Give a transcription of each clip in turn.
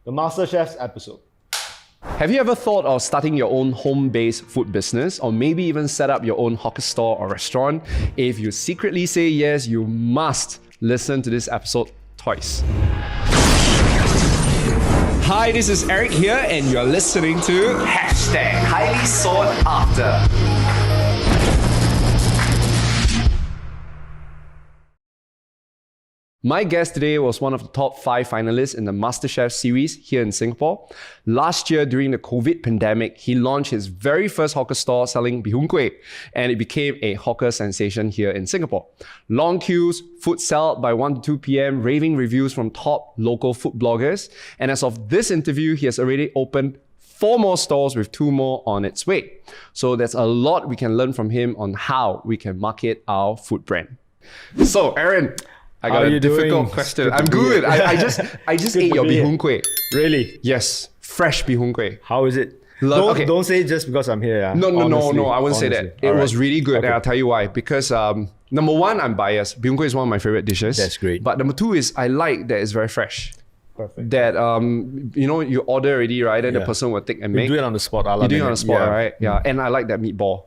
the MasterChef's episode. Have you ever thought of starting your own home-based food business, or maybe even set up your own hawker store or restaurant? If you secretly say yes, you must listen to this episode twice. Hi, this is Eric here, and you're listening to #Highly Sought After. My guest today was one of the top 5 finalists in the MasterChef series here in Singapore. Last year, during the COVID pandemic, he launched his very first hawker store selling hoon kuay, and it became a hawker sensation here in Singapore. Long queues, food sold by 1 to 2 p.m., raving reviews from top local food bloggers. And as of this interview, he has already opened 4 more stores with 2 more on its way. So there's a lot we can learn from him on how we can market our food brand. So Aaron, I got a difficult question. I'm good. I just ate your hoon kuay. Really? Yes, fresh hoon kuay. How is it? Don't say it just because I'm here. Yeah? No, I wouldn't say that. It was really good, okay. And I'll tell you why. Because number one, I'm biased. Hoon kuay is one of my favorite dishes. That's great. But number 2 is I like that it's very fresh. Perfect. That you order already, right? Then the person will take and make. You do it on the spot. You do it on the spot, right? Yeah. And I like that meatball.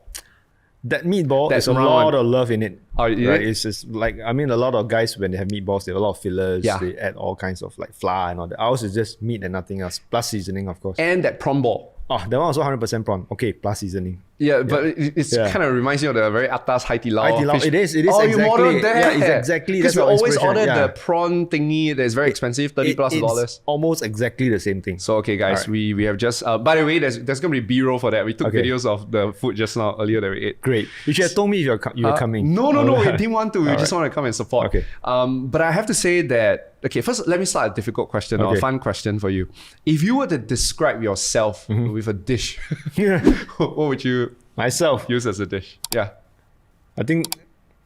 That meatball, there's a lot of love in it. Oh, yeah? Right? It's just like, a lot of guys, when they have meatballs, they have a lot of fillers. Yeah. They add all kinds of like flour and all that. Ours is just meat and nothing else, plus seasoning, of course. And that prawn ball. Oh, that one also 100% prawn. Okay, plus seasoning. Yeah, but it's kind of reminds me of the very atas Hai Di Lao. Hai Di Lao, it is oh, exactly. You modeled that. Yeah, it's exactly. Because we always order the prawn thingy that is very expensive, $30+. It's almost exactly the same thing. So okay, guys, right. we have just. By the way, there's gonna be B-roll for that. We took videos of the food just now earlier that we ate. Great. You should have told me you were coming. No, we didn't want to. We just want to come and support. Okay. But I have to say that. Okay, first let me start a difficult question or a fun question for you. If you were to describe yourself with a dish, what would you use as a dish? Yeah. I think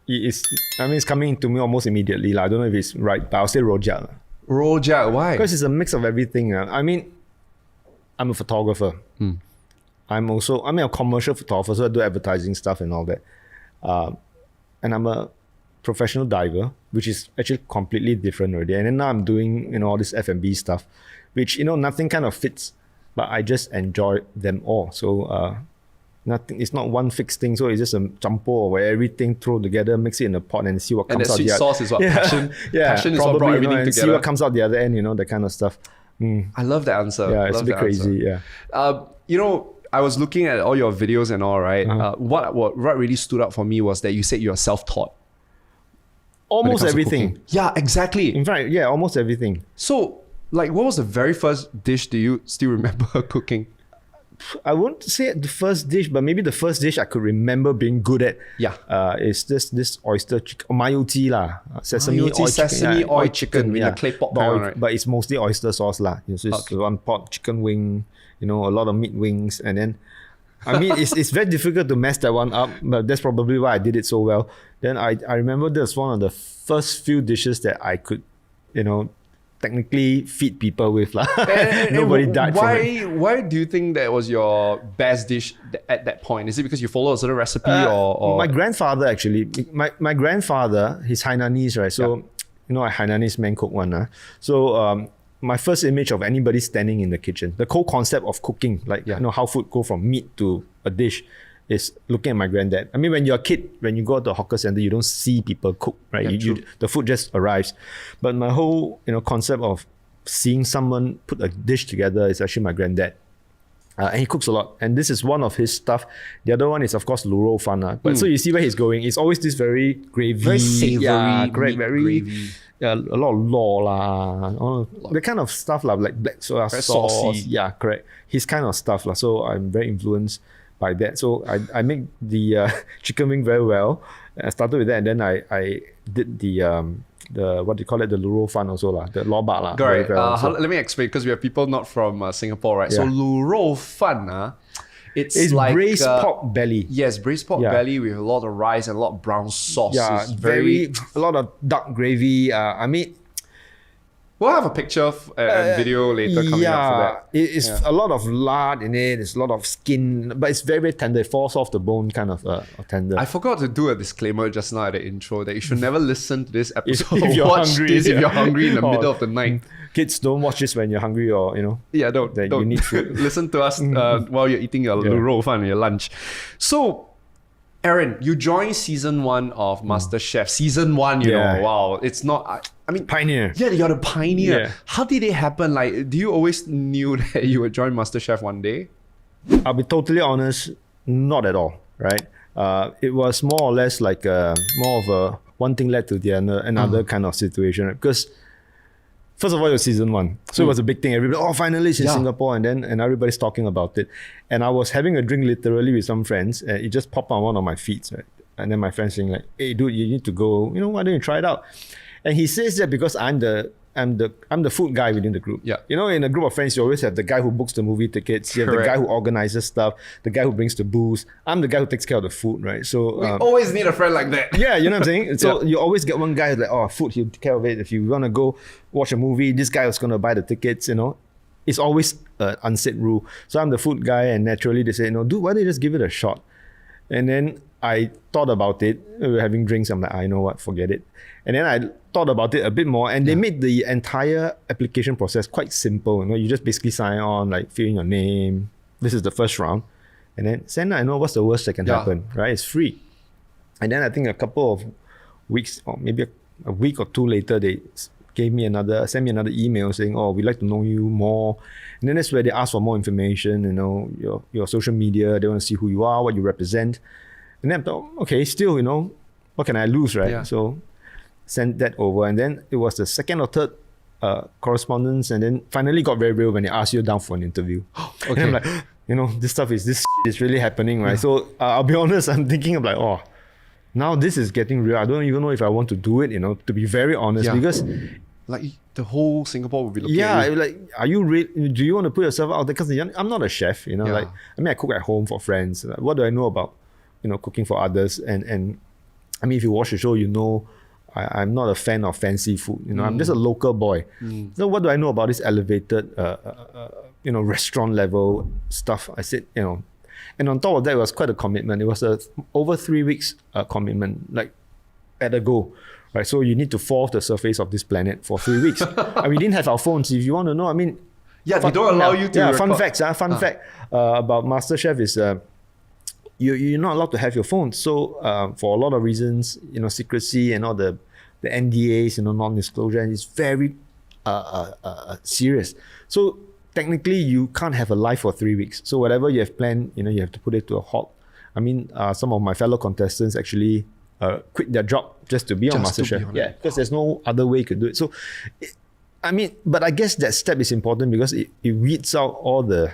it's coming to me almost immediately. I don't know if it's right, but I'll say rojak. Rojak, why? Because it's a mix of everything. I'm a photographer. I'm a commercial photographer, so I do advertising stuff and all that. And I'm a professional diver, which is actually completely different already. And then now I'm doing, all this F&B stuff, which, nothing kind of fits, but I just enjoy them all. So it's not one fixed thing. So it's just a champo where everything thrown together, mix it in a pot and see what comes out. And the sweet sauce is what? Passion? Passion is what brought everything together. See what comes out the other end, that kind of stuff. I love the answer. Yeah, it's a bit crazy, yeah. I was looking at all your videos and all, right? What really stood out for me was that you said you're self-taught. Almost everything. Yeah, exactly. In fact, yeah, almost everything. So, what was the very first dish do you still remember cooking? I won't say the first dish, but maybe the first dish I could remember being good at. Yeah. Is this oyster chicken, mayuti lah, sesame oil chicken with the clay pot pan, right? But it's mostly oyster sauce lah. It's just one pot chicken wing, a lot of meat wings, and then. It's very difficult to mess that one up, but that's probably why I did it so well. Then I remember that's one of the first few dishes that I could, technically feed people with. Nobody died from it. Why do you think that was your best dish at that point? Is it because you follow a certain recipe or? My grandfather actually, my grandfather, he's Hainanese, right? So, a Hainanese man cook one. So, my first image of anybody standing in the kitchen, the whole concept of cooking, how food go from meat to a dish, is looking at my granddad. When you're a kid, when you go to the hawker center, you don't see people cook, right? Yeah, the food just arrives. But my whole, concept of seeing someone put a dish together is actually my granddad. And he cooks a lot. And this is one of his stuff. The other one is, of course, luro fan. But so you see where he's going. It's always this very gravy. Very savory. Yeah, correct. Very gravy. Yeah, a lot of law the kind of stuff like black soy sauce. Saucy. Yeah, correct. His kind of stuff. So I'm very influenced by that. So I make the chicken wing very well. I started with that, and then I did the what do you call it, the luro fan also the lobak Correct. Let me explain, because we have people not from Singapore, right? So luro fan it's like braised pork belly. Yes, braised pork belly with a lot of rice and a lot of brown sauce. Yeah, a lot of dark gravy. We'll have a picture and video later coming up for that. It's a lot of lard in it. It's a lot of skin, but it's very, very tender. It falls off the bone, kind of tender. I forgot to do a disclaimer just now at the intro that you should never listen to this episode. If you're watch hungry, this if you're hungry in the middle of the night. Kids, don't watch this when you're hungry or, Don't. you need food. Listen to us while you're eating your roll fan, your lunch. So, Aaron, you joined season 1 of MasterChef. Season 1, you know, wow. It's not... I mean... Pioneer. Yeah, you're the pioneer. Yeah. How did it happen? Like, do you always knew that you would join MasterChef one day? I'll be totally honest, not at all, right? It was more or less like more of a one thing led to the another kind of situation, right? Because first of all, it was season 1. So it was a big thing. Everybody, finalists in Singapore, and everybody's talking about it. And I was having a drink literally with some friends, and it just popped on one of my feeds, right? And then my friend's saying like, hey dude, you need to go, why don't you try it out? And he says that because I'm the food guy within the group. Yeah. In a group of friends, you always have the guy who books the movie tickets, you have the guy who organizes stuff, the guy who brings the booze. I'm the guy who takes care of the food, right? So we always need a friend like that. Yeah, you know what I'm saying? So you always get one guy who's like, food, he'll take care of it. If you want to go watch a movie, this guy was going to buy the tickets, It's always an unsaid rule. So I'm the food guy, and naturally they say, dude, why don't you just give it a shot? And then I thought about it. We were having drinks. I'm like, I know what, forget it. And then I thought about it a bit more, and they made the entire application process quite simple. You just basically sign on, like fill in your name. This is the first round. And then send, I know what's the worst that can happen, right? It's free. And then I think a couple of weeks, or maybe a week or two later, they sent me another email saying, we'd like to know you more. And then that's where they ask for more information, your social media, they want to see who you are, what you represent. And then I thought, okay, still, what can I lose, right? Yeah. So sent that over. And then it was the second or third correspondence, and then finally got very real when they asked you down for an interview. Okay. And I'm like, this is really happening, right? So I'll be honest, I'm thinking of like, now this is getting real. I don't even know if I want to do it, to be very honest, because like the whole Singapore will be looking at you. Like, are you do you want to put yourself out there? Because I'm not a chef, like, I cook at home for friends. What do I know about, cooking for others? And I mean, if you watch the show, I'm not a fan of fancy food. I'm just a local boy. So what do I know about this elevated, restaurant level stuff? I said, and on top of that, it was quite a commitment. It was over 3 weeks commitment, like at a go, right? So you need to fall off the surface of this planet for 3 weeks. And we didn't have our phones. If you want to know, they don't allow you to. Yeah, record. Fun fact about MasterChef is you're not allowed to have your phone. So for a lot of reasons, secrecy and all the NDAs, non-disclosure, and it's very serious. So technically, you can't have a life for 3 weeks. So whatever you have planned, you have to put it to a halt. Some of my fellow contestants actually quit their job just to be on MasterChef. Yeah, because there's no other way you could do it. So, but I guess that step is important because it weeds out all the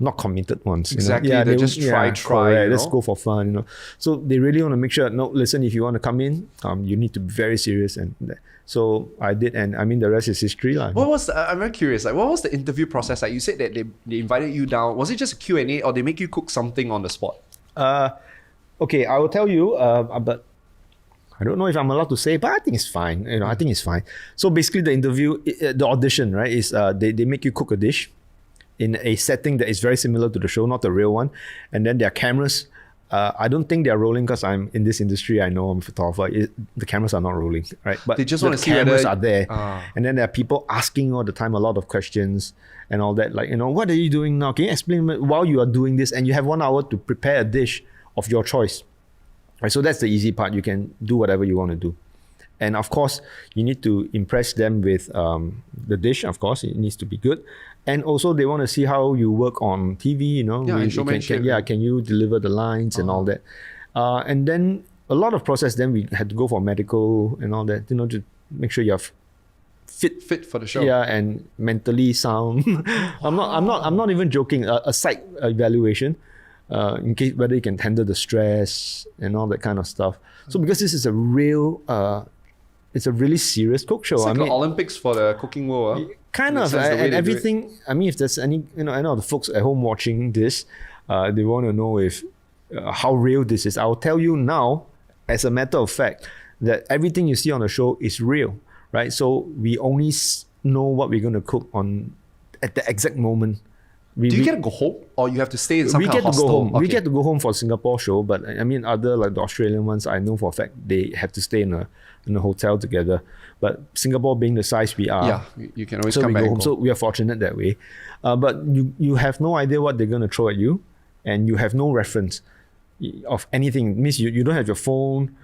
not committed ones. Exactly. They just try. Let's go for fun. So they really want to make sure. No, listen. If you want to come in, you need to be very serious. And so I did, and the rest is history, lah. What was I'm very curious. Like, what was the interview process like? You said that they invited you down. Was it just a Q&A, or they make you cook something on the spot? Okay, I will tell you. But I don't know if I'm allowed to say, but I think it's fine. I think it's fine. So basically, the interview, the audition, right, is they make you cook a dish in a setting that is very similar to the show, not the real one. And then there are cameras. I don't think they're rolling because I'm in this industry. I know I'm a photographer. The cameras are not rolling, right? But they just want to see cameras are there. And then there are people asking all the time a lot of questions and all that. Like, what are you doing now? Can you explain while you are doing this? And you have 1 hour to prepare a dish of your choice. Right? So that's the easy part. You can do whatever you want to do. And of course, you need to impress them with the dish. Of course, it needs to be good. And also, they want to see how you work on TV, and showmanship. Can you deliver the lines and all that? And then a lot of process, then we had to go for medical and all that, to make sure you're fit for the show. Yeah, and mentally sound. I'm not even joking. A psych evaluation, in case whether you can handle the stress and all that kind of stuff. So because this is a real, it's a really serious cook show. It's like the Olympics for the cooking world. Kind of, and everything. If there's any, I know the folks at home watching this, they want to know if how real this is. I'll tell you now, as a matter of fact, that everything you see on the show is real, right? So we only know what we're going to cook at the exact moment. Do you get to go home, or you have to stay in some kind of hostel? We get to go home. Okay. We get to go home for Singapore show, but I mean, other like the Australian ones, I know for a fact they have to stay in a hotel together. But Singapore being the size we are, Yeah, you can always so come we back go and home. go. So we are fortunate that way. But you have no idea what they're going to throw at you, and you have no reference of anything. It means you don't have your phone.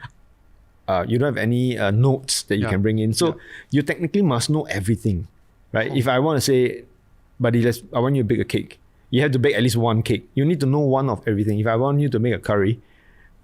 You don't have any notes that you can bring in. So you technically must know everything, right? If I want to say, buddy, I want you to bake a cake. You have to bake at least one cake. You need to know one of everything. If I want you to make a curry,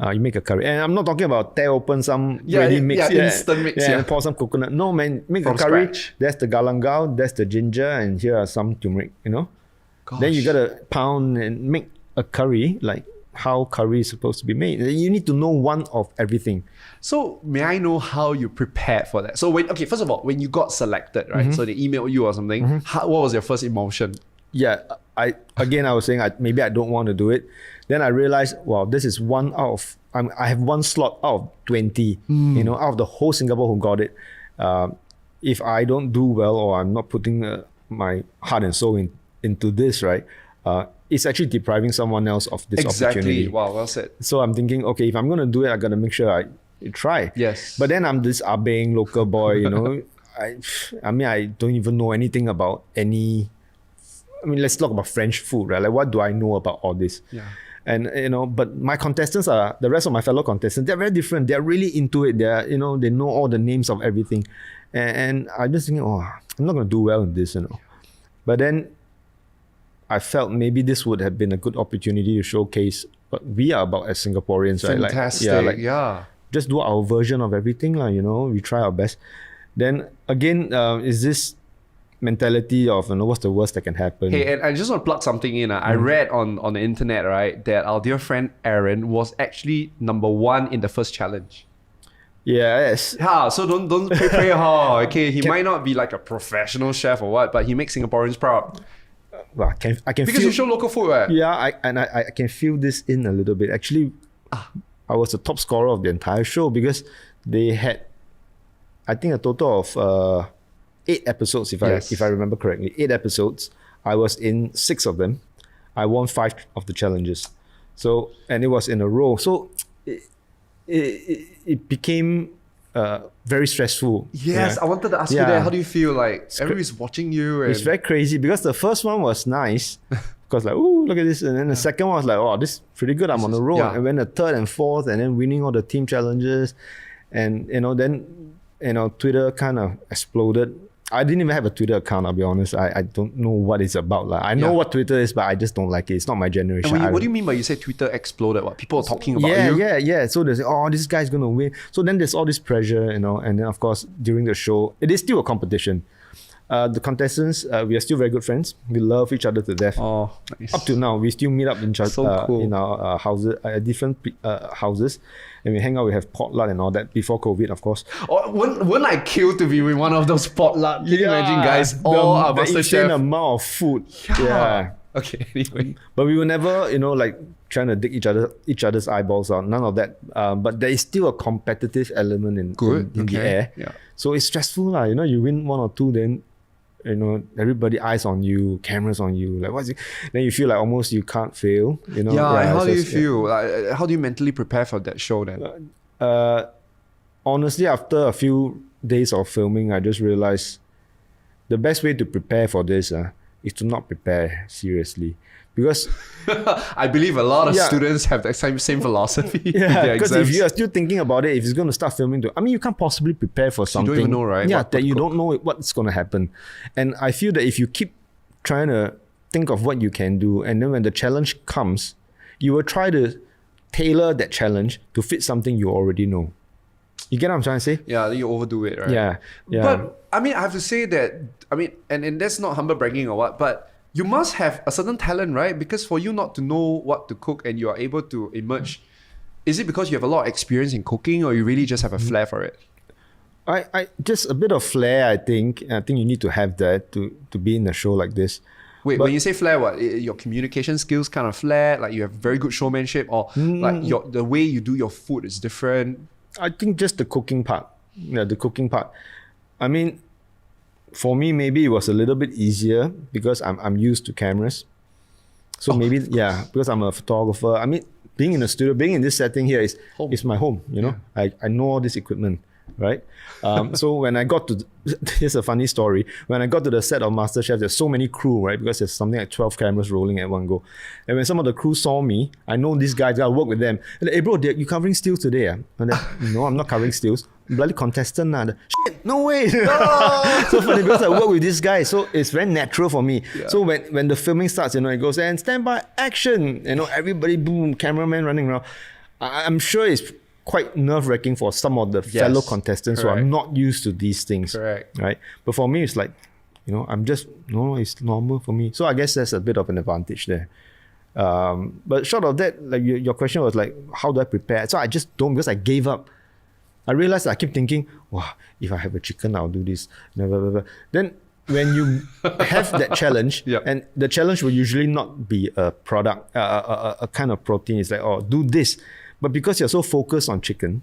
you make a curry. And I'm not talking about tear open some ready mix. Instant mix. And pour some coconut. No, man, make From a curry. scratch. That's the galangal, that's the ginger, and here are some turmeric, Gosh. Then you got to pound and make a curry, like how curry is supposed to be made. You need to know one of everything. So may I know how you prepared for that? So first of all, when you got selected, right? So they emailed you or something. What was your first emotion? Yeah, I was saying maybe I don't want to do it. Then I realized, wow, this is I have one slot out of 20, out of the whole Singapore who got it. If I don't do well, or I'm not putting my heart and soul into this, right? It's actually depriving someone else of this opportunity. Wow, well said. So I'm thinking, okay, if I'm going to do it, I got to make sure I try. Yes. But then I'm this abeng local boy, I mean, I don't even know anything about let's talk about French food, right? Like, what do I know about all this? Yeah. And, but my contestants the rest of my fellow contestants, they're very different. They're really into it. They're, they know all the names of everything. And I'm just thinking, I'm not going to do well in this, But then I felt maybe this would have been a good opportunity to showcase what we are about as Singaporeans, right? Fantastic, yeah. Just do our version of everything, we try our best. Then again, is this mentality of what's the worst that can happen? Hey, and I just want to plug something in. I read on the internet, right, that our dear friend Aaron was actually number 1 in the first challenge. Yes. Yeah, so don't pray hard. Okay, he might not be like a professional chef or what, but he makes Singaporeans proud. Well, I can Because feel, you show local food, right? Yeah, I can feel this in a little bit. Actually, I was the top scorer of the entire show because they had, I think, a total of 8 episodes, if I remember correctly. 8 episodes. I was in 6 of them. I won 5 of the challenges. So, and it was in a row. So it became very stressful. Yes, Yeah. I wanted to ask you that. How do you feel? Like everybody's watching you? And It's very crazy because the first one was nice. Because like, ooh, look at this. And then the second one was like, oh, this is pretty good. I'm on the roll. Yeah. And then the third and fourth, and then winning all the team challenges. And, then, Twitter kind of exploded. I didn't even have a Twitter account, I'll be honest. I don't know what it's about. Like, I know what Twitter is, but I just don't like it. It's not my generation. what do you mean by you say Twitter exploded? What, people are talking about you? Yeah. So they say, oh, this guy's going to win. So then there's all this pressure, and then of course, during the show, it is still a competition. The contestants, we are still very good friends. We love each other to death. Oh, nice. Up to now, we still meet up in cool. in our houses, different houses, and we hang out. We have potluck and all that before COVID, of course. Oh, wouldn't I kill to be with one of those potluck? Can you imagine, guys? All our the insane MasterChef. amount of food. Yeah. Okay, anyway. But we were never, like trying to dig each other's eyeballs out. None of that. But there is still a competitive element in the air. Yeah. So it's stressful, lah. You win 1 or 2, then everybody eyes on you, cameras on you. Like what's it? Then you feel like almost you can't fail. And how do you feel? Like, how do you mentally prepare for that show then? Honestly, after a few days of filming, I just realized the best way to prepare for this is to not prepare seriously. Because I believe a lot of students have the same philosophy. Because if you are still thinking about it, if it's going to start filming, you can't possibly prepare for something. You don't even know, right? Yeah, that you don't know what's going to happen. And I feel that if you keep trying to think of what you can do, and then when the challenge comes, you will try to tailor that challenge to fit something you already know. You get what I'm trying to say? Yeah, you overdo it, right? Yeah. But I have to say that, and that's not humble bragging or what, but you must have a certain talent, right? Because for you not to know what to cook and you are able to emerge, is it because you have a lot of experience in cooking, or you really just have a flair for it? I just a bit of flair, I think. I think you need to have that to be in a show like this. Wait, when you say flair, what? Your communication skills kind of flair? Like you have very good showmanship, or like the way you do your food is different? I think just the cooking part. Yeah, the cooking part. for me, maybe it was a little bit easier because I'm used to cameras. So maybe, because I'm a photographer. I mean, being in a studio, being in this setting here is my home, you know. I know all this equipment, right? So when I got to, here's a funny story. When I got to the set of MasterChef, there's so many crew, right? Because there's something like 12 cameras rolling at one go. And when some of the crew saw me, I know these guys, I work with them. And they, hey bro, you covering stills today? And then, no, I'm not covering stills. Bloody contestant now. Shit, no way. So funny because I work with this guy, so it's very natural for me. Yeah. So when the filming starts, you know, it goes and stand by, action. You know, everybody, boom, cameraman running around. I'm sure it's quite nerve-wracking for some of the fellow contestants who are not used to these things. Correct. Right? But for me, it's like, you know, it's normal for me. So I guess there's a bit of an advantage there. But short of that, like your question was like, how do I prepare? So I just don't, because I gave up. I realized I keep thinking, wow, if I have a chicken, I'll do this. Blah, blah, blah. Then when you have that challenge, and the challenge will usually not be a product, a kind of protein. It's like, oh, do this. But because you're so focused on chicken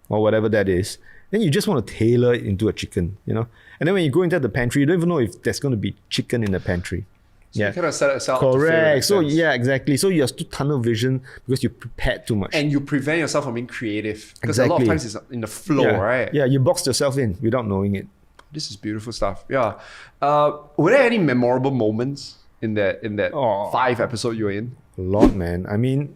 or whatever that is, then you just want to tailor it into a chicken, you know? And then when you go into the pantry, you don't even know if there's going to be chicken in the pantry. So you kind of set it out. Correct. So exactly. So you have to tunnel vision because you prepared too much. And you prevent yourself from being creative. Because a lot of times it's in the flow, right? Yeah, you boxed yourself in without knowing it. This is beautiful stuff. Yeah. Were there any memorable moments in that 5 episode you were in? A lot, man. I mean,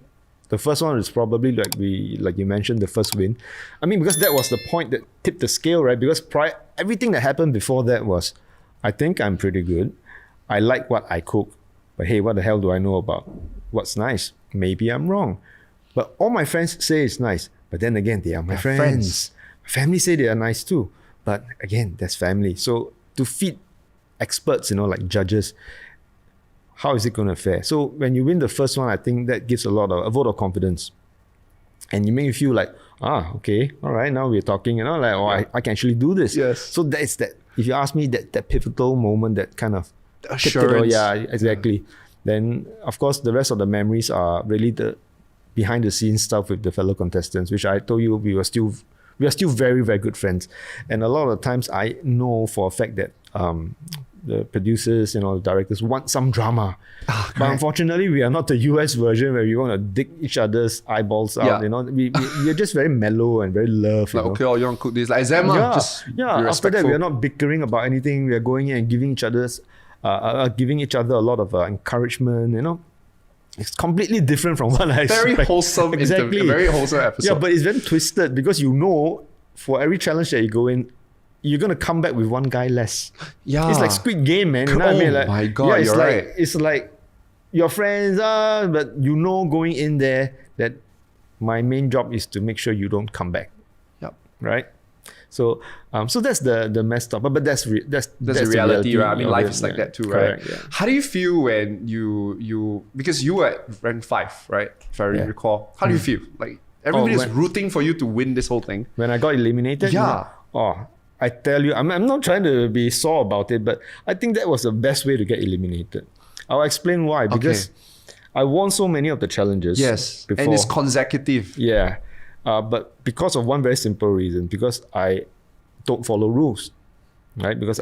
the first one is probably like you mentioned, the first win. I mean, because that was the point that tipped the scale, right? Because everything that happened before that was, I think I'm pretty good. I like what I cook, but hey, what the hell do I know about what's nice? Maybe I'm wrong. But all my friends say it's nice. But then again, they are my friends. My family say they are nice too. But again, that's family. So to feed experts, you know, like judges, how is it going to fare? So when you win the first one, I think that gives a vote of confidence. And you make you feel like, okay, all right, now we're talking, you know, like, I can actually do this. Yes. So that's that. If you ask me, that pivotal moment, that kind of assurance. Yeah, exactly. Yeah. Then, of course, the rest of the memories are really the behind the scenes stuff with the fellow contestants, which I told you we are still very, very good friends. And a lot of the times I know for a fact that the producers and all the directors want some drama. But unfortunately, we are not the US version where we want to dig each other's eyeballs out. You know, we're just very mellow and very love. Like, okay, you want to cook this? Like Zema, after that, we are not bickering about anything. We are going in and giving each other a lot of encouragement, you know. It's completely different from what I expect. Very wholesome, exactly. A very wholesome episode. Yeah, but it's very twisted because you know, for every challenge that you go in, you're gonna come back with one guy less. Yeah, it's like Squid Game, man. You know what I mean? Like, my God, you're right. It's like your friends are, but you know, going in there that my main job is to make sure you don't come back. Yep. Right. So, so that's the messed up, but that's the reality, right? I mean, life is like that too, right? Correct, yeah. How do you feel when you because you were at rank 5, right? If I recall, how do you feel? Like everybody's rooting for you to win this whole thing. When I got eliminated, yeah. I tell you, I'm not trying to be sore about it, but I think that was the best way to get eliminated. I'll explain why. Because I won so many of the challenges. Yes, before. And it's consecutive. Yeah. But because of one very simple reason, because I don't follow rules, right? Because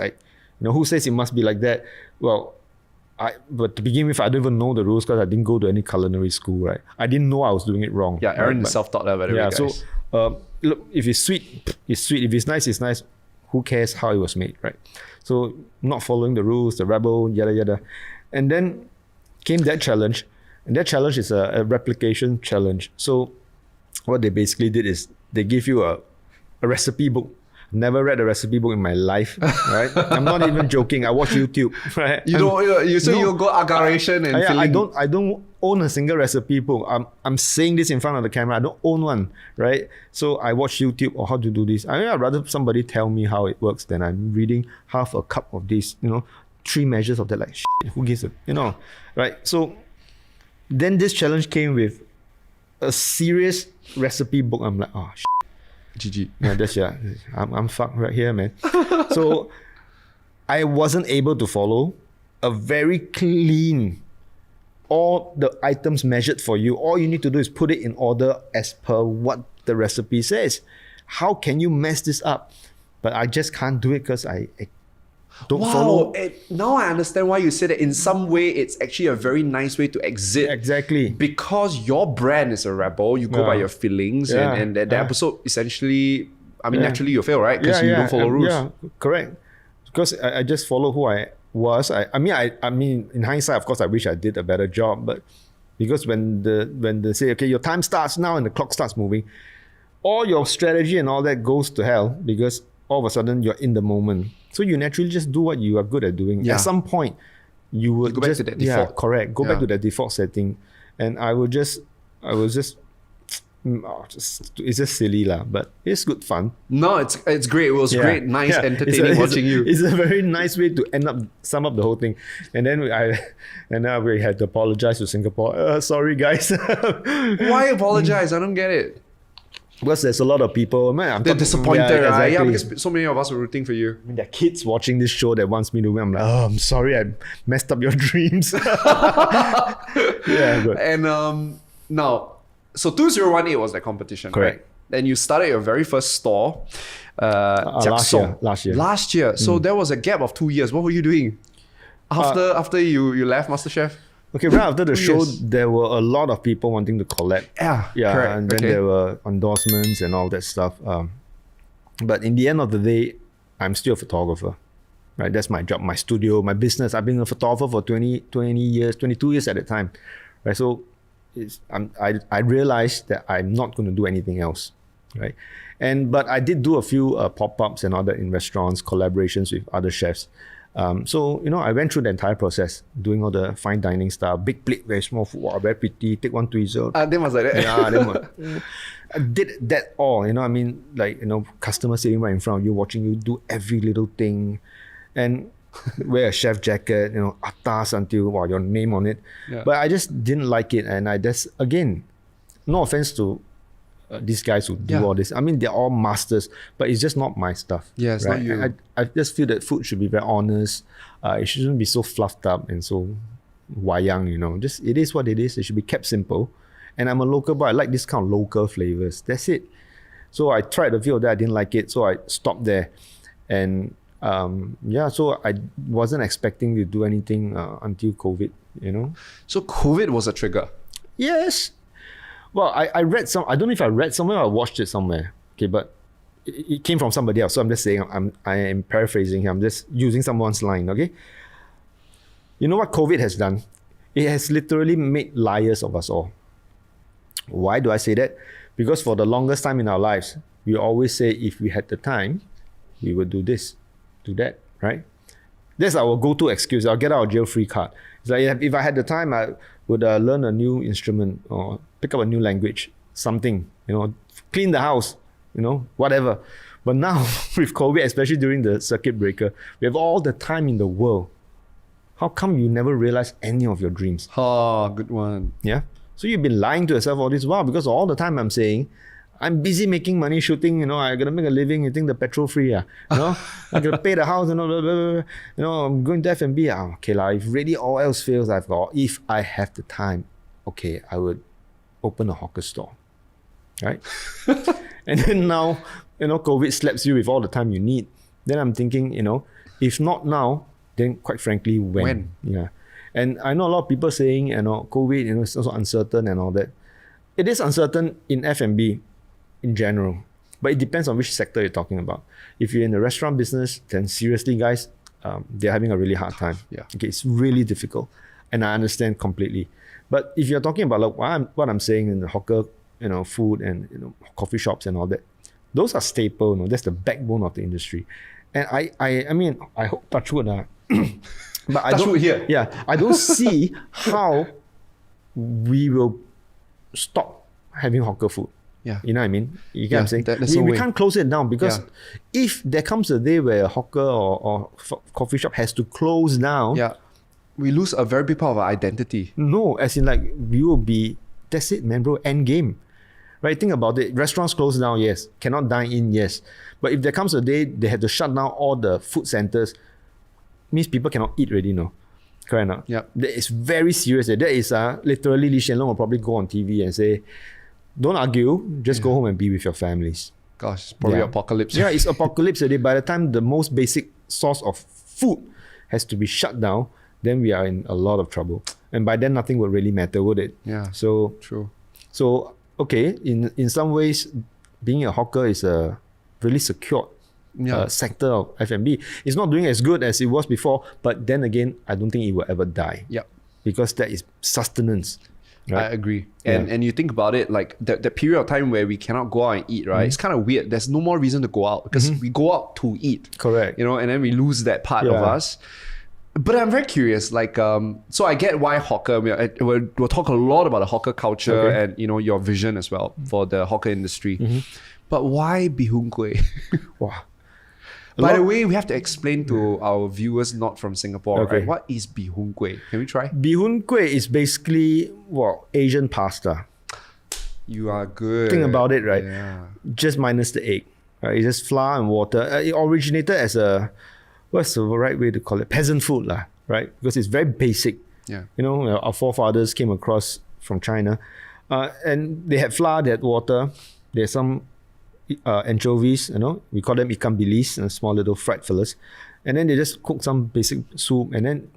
who says it must be like that? Well, but to begin with, I don't even know the rules because I didn't go to any culinary school, right? I didn't know I was doing it wrong. Yeah, Aaron is self-taught that, by the way, guys. So look, if it's sweet, it's sweet. If it's nice, it's nice. Who cares how it was made, right? So not following the rules, the rebel, yada yada, and then came that challenge, and that challenge is a replication challenge. So what they basically did is they give you a recipe book. Never read a recipe book in my life, right? I'm not even joking. I watch YouTube, right? You go aggravation and filling. I don't own a single recipe book. I'm saying this in front of the camera. I don't own one, right? So I watch YouTube or how to do this. I'd rather somebody tell me how it works than I'm reading half a cup of this, 3 measures of that. Like, who gives it, right? So then this challenge came with a serious recipe book. I'm like, GG. Yeah, I'm fucked right here, man. So I wasn't able to follow a very clean, all the items measured for you. All you need to do is put it in order as per what the recipe says. How can you mess this up? But I just can't do it because Don't Wow, follow. now I understand why you say that in some way it's actually a very nice way to exit. Exactly. Because your brand is a rebel, you go by your feelings, and the episode essentially, naturally you fail, right? Because you don't follow rules. Yeah, correct. Because I just follow who I was. I mean, in hindsight, of course, I wish I did a better job. But because when they say, okay, your time starts now and the clock starts moving, all your strategy and all that goes to hell because all of a sudden you're in the moment. So you naturally just do what you are good at doing. Yeah. At some point, you would go back to that default. Yeah, correct. Go back to the default setting, and I was just. It's just silly lah, but it's good fun. No, it's great. It was great, nice, entertaining watching you. It's a very nice way to sum up the whole thing. And then we had to apologize to Singapore. Sorry guys. Why apologize? I don't get it. Because there's a lot of people, man. They're disappointed, right? exactly. Yeah, because so many of us were rooting for you. I mean, there are kids watching this show that wants me to win. I'm like, oh, I'm sorry, I messed up your dreams. Yeah, good. And now, so 2018 was that competition, Correct. right? Then you started your very first store, Jiak last year. Last year. So there was a gap of 2 years. What were you doing after you left MasterChef? Okay, right after the 2 show, years. there were a lot of people wanting to collab. Yeah, correct. And then there were endorsements and all that stuff. But in the end of the day, I'm still a photographer, right? That's my job, my studio, my business. I've been a photographer for 20 years, 22 years at the time, right? So I realized that I'm not going to do anything else, right? But I did do a few pop-ups and other in restaurants, collaborations with other chefs. So, I went through the entire process, doing all the fine dining stuff, big plate, very small food, wow, very pretty, take 1 tweezer. They was like that. Yeah, I did that all, customers sitting right in front of you, watching you do every little thing, and wear a chef jacket, atas until, wow, your name on it. Yeah. But I just didn't like it, and again, no offense to these guys who do all this. I mean, they're all masters, but it's just not my stuff. Yeah, it's not you. I just feel that food should be very honest. It shouldn't be so fluffed up and so wayang, Just, it is what it is. It should be kept simple. And I'm a local boy. I like this kind of local flavors. That's it. So I tried a few of that. I didn't like it. So I stopped there. And so I wasn't expecting to do anything until COVID, So COVID was a trigger. Yes. Well, I read I don't know if I read somewhere or I watched it somewhere. Okay, but it came from somebody else. So I'm just saying, I am paraphrasing here. I'm just using someone's line, okay? You know what COVID has done? It has literally made liars of us all. Why do I say that? Because for the longest time in our lives, we always say if we had the time, we would do this, do that, right? That's our go-to excuse. I'll get out of jail free card. It's like if I had the time, I would learn a new instrument or pick up a new language, something, clean the house, whatever. But now with COVID, especially during the circuit breaker, we have all the time in the world. How come you never realize any of your dreams? Oh, good one. Yeah. So you've been lying to yourself all this while because all the time I'm saying, I'm busy making money shooting, I gotta make a living, you think the petrol free, I gotta pay the house, blah, blah, blah. I'm going to F&B, okay, if really all else fails, if I have the time, okay, I would open a hawker store, right? And then now, COVID slaps you with all the time you need. Then I'm thinking, if not now, then quite frankly, when? Yeah. And I know a lot of people saying, COVID, it's also uncertain and all that. It is uncertain in F&B in general, but it depends on which sector you're talking about. If you're in the restaurant business, then seriously, guys, they're having a really hard time. Yeah. Okay, it's really difficult, and I understand completely. But if you're talking about what I'm saying in the hawker, food and coffee shops and all that, those are staple. That's the backbone of the industry. And I mean, I hope touch wood, but I don't. Here. Yeah, I don't see how we will stop having hawker food. Yeah. You know what I mean? You get what I'm saying? That's We can't close it down because Yeah. if there comes a day where a hawker or coffee shop has to close down, Yeah. We lose a very big part of our identity. no, as in we will be, that's it, man, bro, end game. Right? Think about it. Restaurants close down, yes. Cannot dine in, yes. But if there comes a day they have to shut down all the food centers, means people cannot eat already, no? Correct or not? Yep. That is very serious. That is literally Lee Hsien Loong will probably go on TV and say, don't argue, just go home and be with your families. Gosh, it's probably apocalypse. Yeah, it's apocalypse already. By the time the most basic source of food has to be shut down, then we are in a lot of trouble. And by then, nothing would really matter, would it? Yeah. So True. So okay, in some ways, being a hawker is a really secured sector of F&B. It's not doing as good as it was before, but then again, I don't think it will ever die. Yep. Because that is sustenance. Right? I agree. And you think about it, like the period of time where we cannot go out and eat, right? It's kind of weird. There's no more reason to go out because we go out to eat. Correct. You know, and then we lose that part of us. But I'm very curious, like, so I get why hawker, we'll talk a lot about the hawker culture and, you know, your vision as well for the hawker industry. But why bihun kuay? Wow. By the way, we have to explain to our viewers not from Singapore, right? What is bihun kuay? Can we try? Bihun kuay is basically, Asian pasta. You are good. Think about it, right? Yeah. Just minus the egg. Right? It's just flour and water. It originated as what's the right way to call it? Peasant food, right? Because it's very basic. Yeah. You know, our forefathers came across from China. And they had flour, they had water, there's some anchovies, you know, we call them ikan bilis, small little fried fellas. And then they just cook some basic soup and then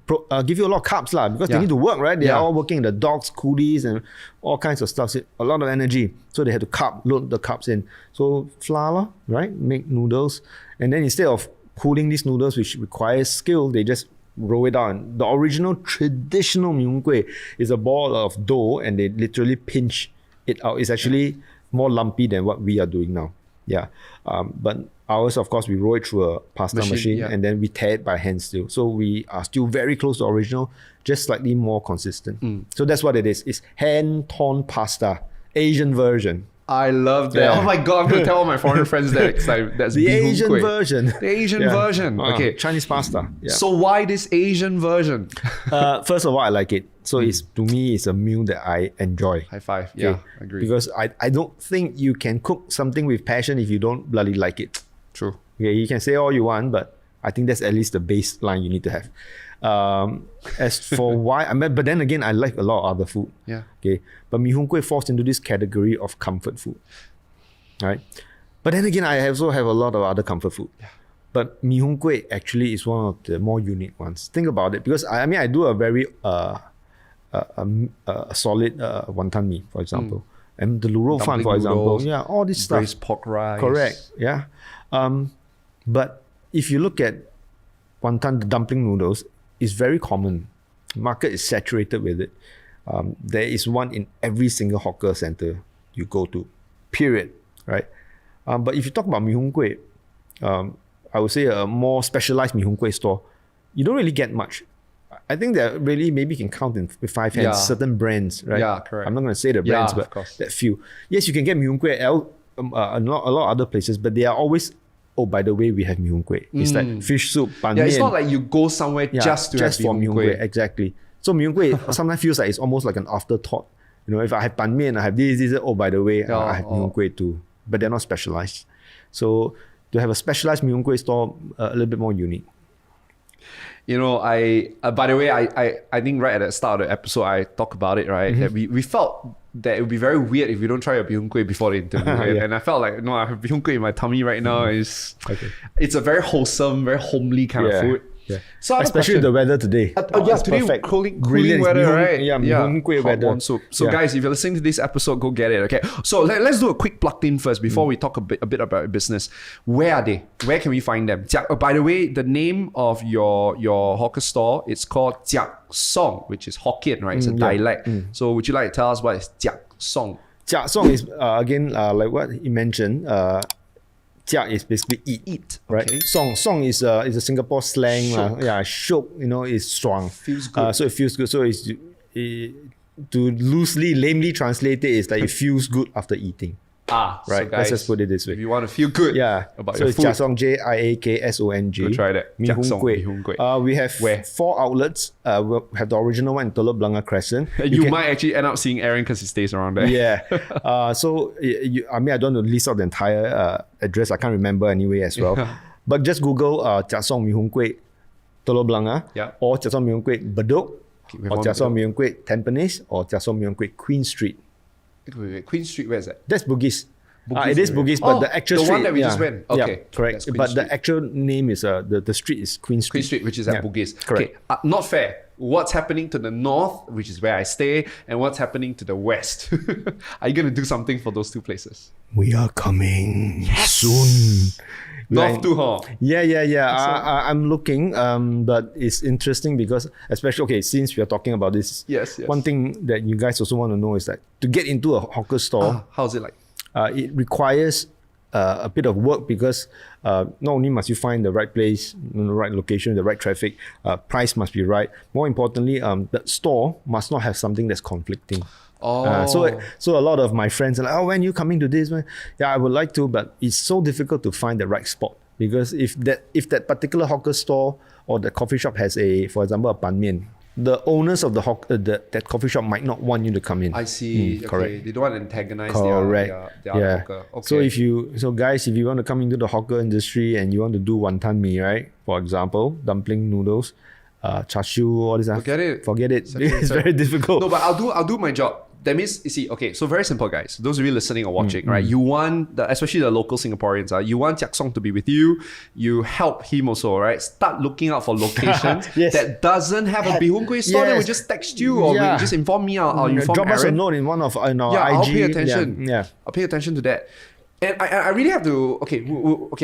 give you a lot of carbs because they need to work, right? They are all working in the docks, coolies and all kinds of stuff. So a lot of energy. So they had to load the carbs in. So flour, right? Make noodles. And then instead of cooling these noodles, which requires skill, they just roll it out. The original traditional bihun kuay is a ball of dough and they literally pinch it out. It's actually more lumpy than what we are doing now. Yeah. But ours, of course, we roll it through a pasta machine and then we tear it by hand still. So we are still very close to the original, just slightly more consistent. So that's what it is. It's hand-torn pasta, Asian version. I love that. Yeah. Oh my God, I'm going to tell all my foreign friends that. That's the Asian version. The Asian version. Okay. Chinese pasta. Yeah. So why this Asian version? First of all, I like it. So to me, it's a meal that I enjoy. High five. Okay? Yeah, I agree. Because I don't think you can cook something with passion if you don't bloody like it. True. Okay, you can say all you want, but I think that's at least the baseline you need to have. As for why, but then again, I like a lot of other food. Yeah. Okay. But bihun kuay falls into this category of comfort food. Right. But then again, I also have a lot of other comfort food. Yeah. But bihun kuay actually is one of the more unique ones. Think about it, because I do a very solid wonton mee, for example, and the luro fan, for example. Yeah, all this stuff. Braised pork rice. Correct. Yeah. But if you look at wonton, the dumpling noodles, is very common. The market is saturated with it. There is one in every single hawker center you go to, period, right? But if you talk about bihun kuay, I would say a more specialized bihun kuay store, you don't really get much. I think that really maybe can count with 5 hands, certain brands, right? Yeah, correct. I'm not going to say the brands, but that few. Yes, you can get bihun kuay at a lot of other places, but they are always, oh, by the way, we have bihun kuay. It's like fish soup, ban it's not like you go somewhere just to have bihun kuay. Exactly. So bihun kuay sometimes feels like it's almost like an afterthought. You know, if I have ban mian, I have this, oh, by the way, I have bihun kuay too. But they're not specialized. So to have a specialized bihun kuay store, a little bit more unique. You know, by the way, I think right at the start of the episode, I talked about it, right? That we felt that it would be very weird if we don't try a bihun kuay before the interview. And I felt like, no, I have bihun kuay in my tummy right now. It's a very wholesome, very homely kind of food. Yeah. So especially the weather today. Today perfect. Cooling Brilliant. weather, right? Yeah, bihun kuay weather. Soup. So guys, if you're listening to this episode, go get it. Okay. So let's do a quick plugged in first before we talk a bit about your business. Where are they? Where can we find them? Jiak, by the way, the name of your hawker store, it's called Jiak Song, which is Hokkien, right? It's a dialect. So would you like to tell us what is Jiak Song? Jiak Song is again like what you mentioned. Jiak is basically eat, right? Okay. Song is a Singapore slang. Shiok, you know, is strong. Feels good. So it feels good. So it's to lamely translate it, is like it feels good after eating. Right. So guys, let's just put it this way. If you want to feel good about your it's food, Jiak Jiaksong. go try that. Bihun kuay. We have 4 outlets. We have the original one in Telok Blangah Crescent. You might actually end up seeing Aaron because he stays around there. Yeah. So I don't want to list out the entire address. I can't remember anyway as well. But just Google Jiaksong bihun kuay Telok Blangah, or Jiaksong bihun kuay Bedok, or Jiaksong bihun kuay Tampines, or Jiaksong bihun kuay Queen Street. Wait, Queen Street, where is that? That's Bugis. It is area. Bugis, but the actual the street, one that we just went. yeah, Okay, correct. that's Queen But Street. the actual name is the street is Queen Street. Queen Street, which is at Bugis. Correct. Okay, not fair. What's happening to the north, which is where I stay, and what's happening to the west? Are you going to do something for those two places? We are coming soon. North too, huh? Yeah. I'm looking, but it's interesting because, especially, since we are talking about this, Yes. one thing that you guys also want to know is that to get into a hawker store, How's it like? it requires a bit of work because not only must you find the right place, the right location, the right traffic, price must be right. More importantly, the store must not have something that's conflicting. So a lot of my friends are like, when you coming to this? Yeah, I would like to, but it's so difficult to find the right spot because if that particular hawker store or the coffee shop has for example, a ban mian, the owners of that coffee shop might not want you to come in. I see. Okay. Correct. They don't want to antagonize Correct. their Yeah. hawker. Okay. So guys, if you want to come into the hawker industry and you want to do wonton mee, right? For example, dumpling noodles, char siu, all this. Forget it. It's very difficult. No, but I'll do my job. That means, you see, okay, so very simple, guys. Those of you listening or watching, right? You want, especially the local Singaporeans, you want Jiak Song to be with you. You help him also, right? Start looking out for locations Yes. that doesn't have a bee hoon kuay store. Then we Yes. just text you or we Yeah. just inform me. I'll inform Drop us a Aaron. note in one of our IG. I'll pay attention. Yeah. I'll pay attention to that. And I really have to,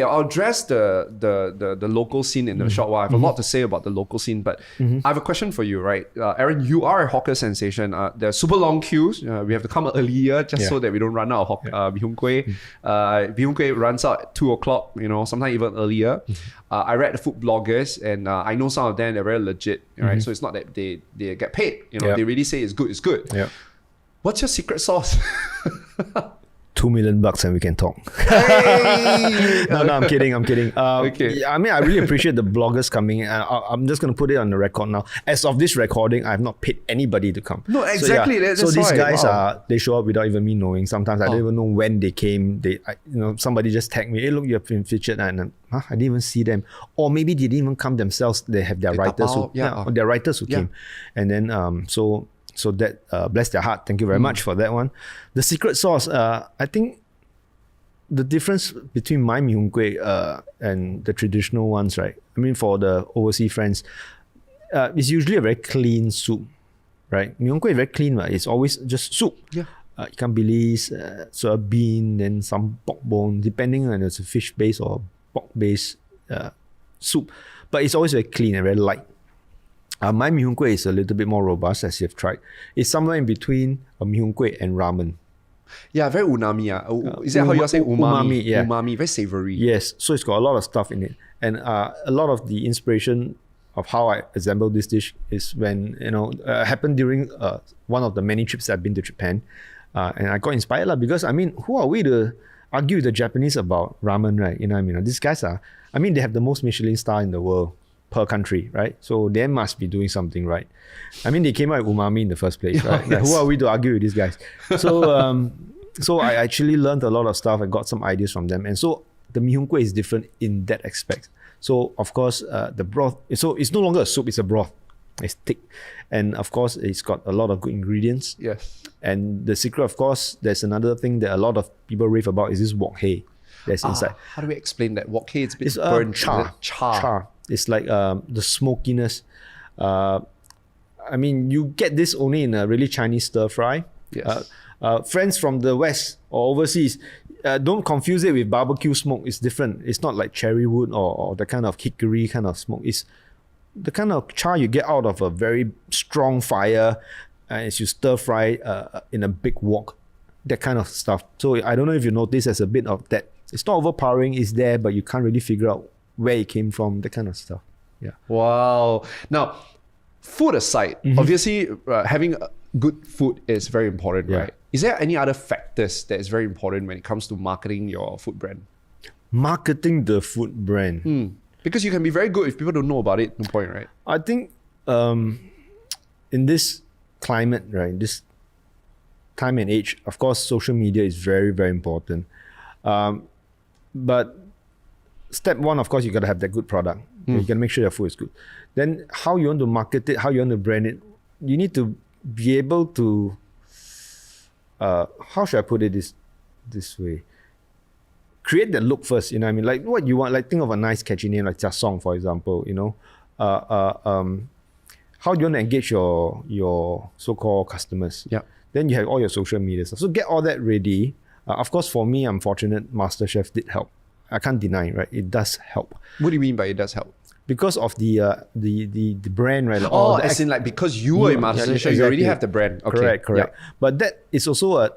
I'll address the local scene in a short while. I have a lot to say about the local scene, but I have a question for you, right? Aaron, you are a hawker sensation. There are super long queues. We have to come earlier just so that we don't run out of bee hoon kuay. Bee hoon kuay runs out at 2 o'clock, sometimes even earlier. I read the food bloggers and I know some of them, they're very legit, right? So it's not that they get paid. They really say it's good. Yeah. What's your secret sauce? $2 million and we can talk. Hey! No, I'm kidding. Okay. Yeah, I mean, I really appreciate the bloggers coming. I'm just going to put it on the record now. As of this recording, I have not paid anybody to come. No, exactly. So That's these why. guys Wow. they show up without even me knowing. Sometimes I don't even know when they came. Somebody just tagged me. Hey, look, you've been featured, and I didn't even see them. Or maybe they didn't even come themselves. They have their writers their writers who came, and then so that bless their heart. Thank you very much for that one. The secret sauce, I think the difference between my mee hoon kuay and the traditional ones, right? I mean, for the overseas friends, it's usually a very clean soup, right? Mee hoon kuay is very clean, right? It's always just soup. Yeah. Ikan bilis, soya bean, then some pork bone, depending on if it's a fish base or pork base soup. But it's always very clean and very light. My mee hoon kuay is a little bit more robust, as you've tried. It's somewhere in between a mee hoon kuay and ramen. Yeah, very unami. Is that how you say umami? Umami, yeah. Umami, very savory. Yes, so it's got a lot of stuff in it. And a lot of the inspiration of how I assembled this dish is when, happened during one of the many trips I've been to Japan. And I got inspired because, I mean, who are we to argue with the Japanese about ramen, right? You know what I mean? These guys they have the most Michelin star in the world per country, right? So they must be doing something right. I mean, they came out with umami in the first place, right? Like, who are we to argue with these guys? So, so I actually learned a lot of stuff. I got some ideas from them, and so the mee hoon kuay is different in that aspect. So of course, the broth. So it's no longer a soup; it's a broth. It's thick, and of course, it's got a lot of good ingredients. Yes. And the secret, of course, there's another thing that a lot of people rave about is this wok hei that's inside. How do we explain that? Wok hei, it's a bit It's burnt. char. Char. It's like the smokiness. I mean, you get this only in a really Chinese stir fry. Yes. Friends from the West or overseas, don't confuse it with barbecue smoke. It's different. It's not like cherry wood or the kind of hickory kind of smoke. It's the kind of char you get out of a very strong fire as you stir fry in a big wok. That kind of stuff. So I don't know if you notice there's a bit of that. It's not overpowering. It's there, but you can't really figure out where it came from. That kind of stuff. Yeah. Wow. Now, food aside, obviously having good food is very important, right? Is there any other factors that is very important when it comes to marketing your food brand? Marketing the food brand. Because you can be very good if people don't know about it, no point, right? I think in this climate, right, this time and age, of course, social media is very, very important. But step one, of course, you got to have that good product. You got to make sure your food is good. Then how you want to market it, how you want to brand it, you need to be able to, how should I put it this way? create that look first. You know what I mean? Like what you want. Like think of a nice catchy name like Jiak Song, for example. You know, how do you want to engage your so-called customers? Yeah. Then you have all your social media stuff. So get all that ready. Of course, for me, I'm fortunate. MasterChef did help. I can't deny, right? It does help What do you mean by it does help? because of the brand, right? Like Oh, as in like because you were in MasterChef, you already have the brand. Okay. Correct. But that is also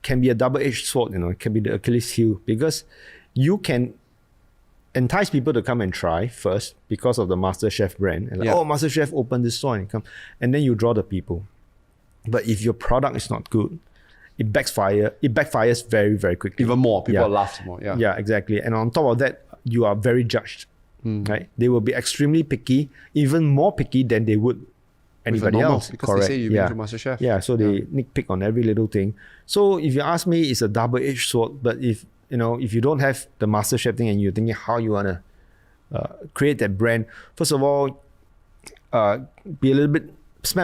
can be a double-edged sword. You know, it can be the Achilles heel because you can entice people to come and try first because of the MasterChef brand. And like, oh, MasterChef opened this store and come, and then you draw the people. But if your product is not good, it backfires very, very quickly. Even more. People laugh more. Yeah. Yeah, exactly. And on top of that, you are very judged. Right? They will be extremely picky, even more picky than they would anybody else. Because they say you've been to MasterChef. Yeah, so they nitpick on every little thing. So if you ask me, it's a double-edged sword. But if you don't have the MasterChef thing and you're thinking how you want to create that brand, first of all, spend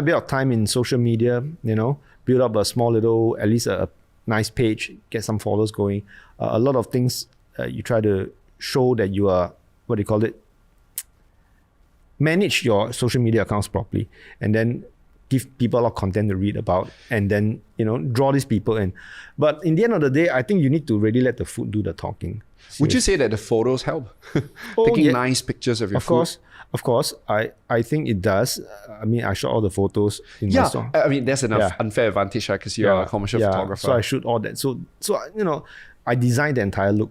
a bit of time in social media, you know, build up a small little, at least a nice page, get some followers going. A lot of things you try to show that you are, what do you call it? Manage your social media accounts properly and then give people a lot of content to read about and then, you know, draw these people in. But in the end of the day, I think you need to really let the food do the talking. Would you say that the photos help? Taking nice pictures of your food? Of course, I think it does. I mean, I shot all the photos in my store. I mean, there's an unfair advantage, right? Because you're a commercial photographer. So I shoot all that. So you know, I designed the entire look.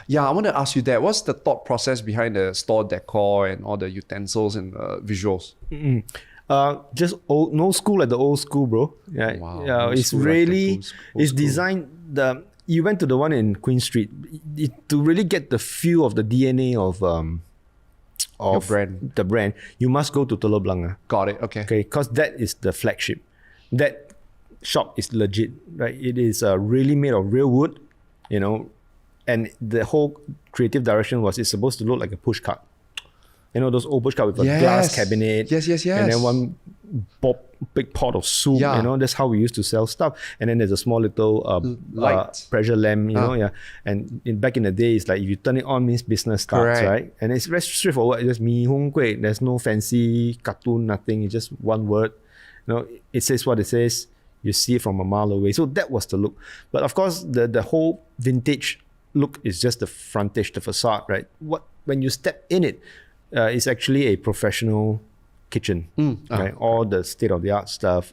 Yeah, I want to ask you that. What's the thought process behind the store decor and all the utensils and visuals? Just no school like the old school, bro. Yeah, Wow, it's really it's designed you went to the one in Queen Street to really get the feel of the DNA of brand. The brand. You must go to Telok Blangah. Got it. Okay. Because that is the flagship. That shop is legit, right? It is really made of real wood, you know, and the whole creative direction was it's supposed to look like a push cart. You know, those old push cart with a glass cabinet. Yes. And then one big pot of soup. You know, that's how we used to sell stuff. And then there's a small little pressure lamp, you know, And back in the day, it's like if you turn it on, means business starts, right? And it's very straightforward. It's just mi hong kuay. There's no fancy cartoon, nothing. It's just one word. You know, it says what it says. You see it from a mile away. So that was the look. But of course, the whole vintage look is just the frontage, the facade, right? When you step in it, it's actually a professional kitchen, right? All the state-of-the-art stuff,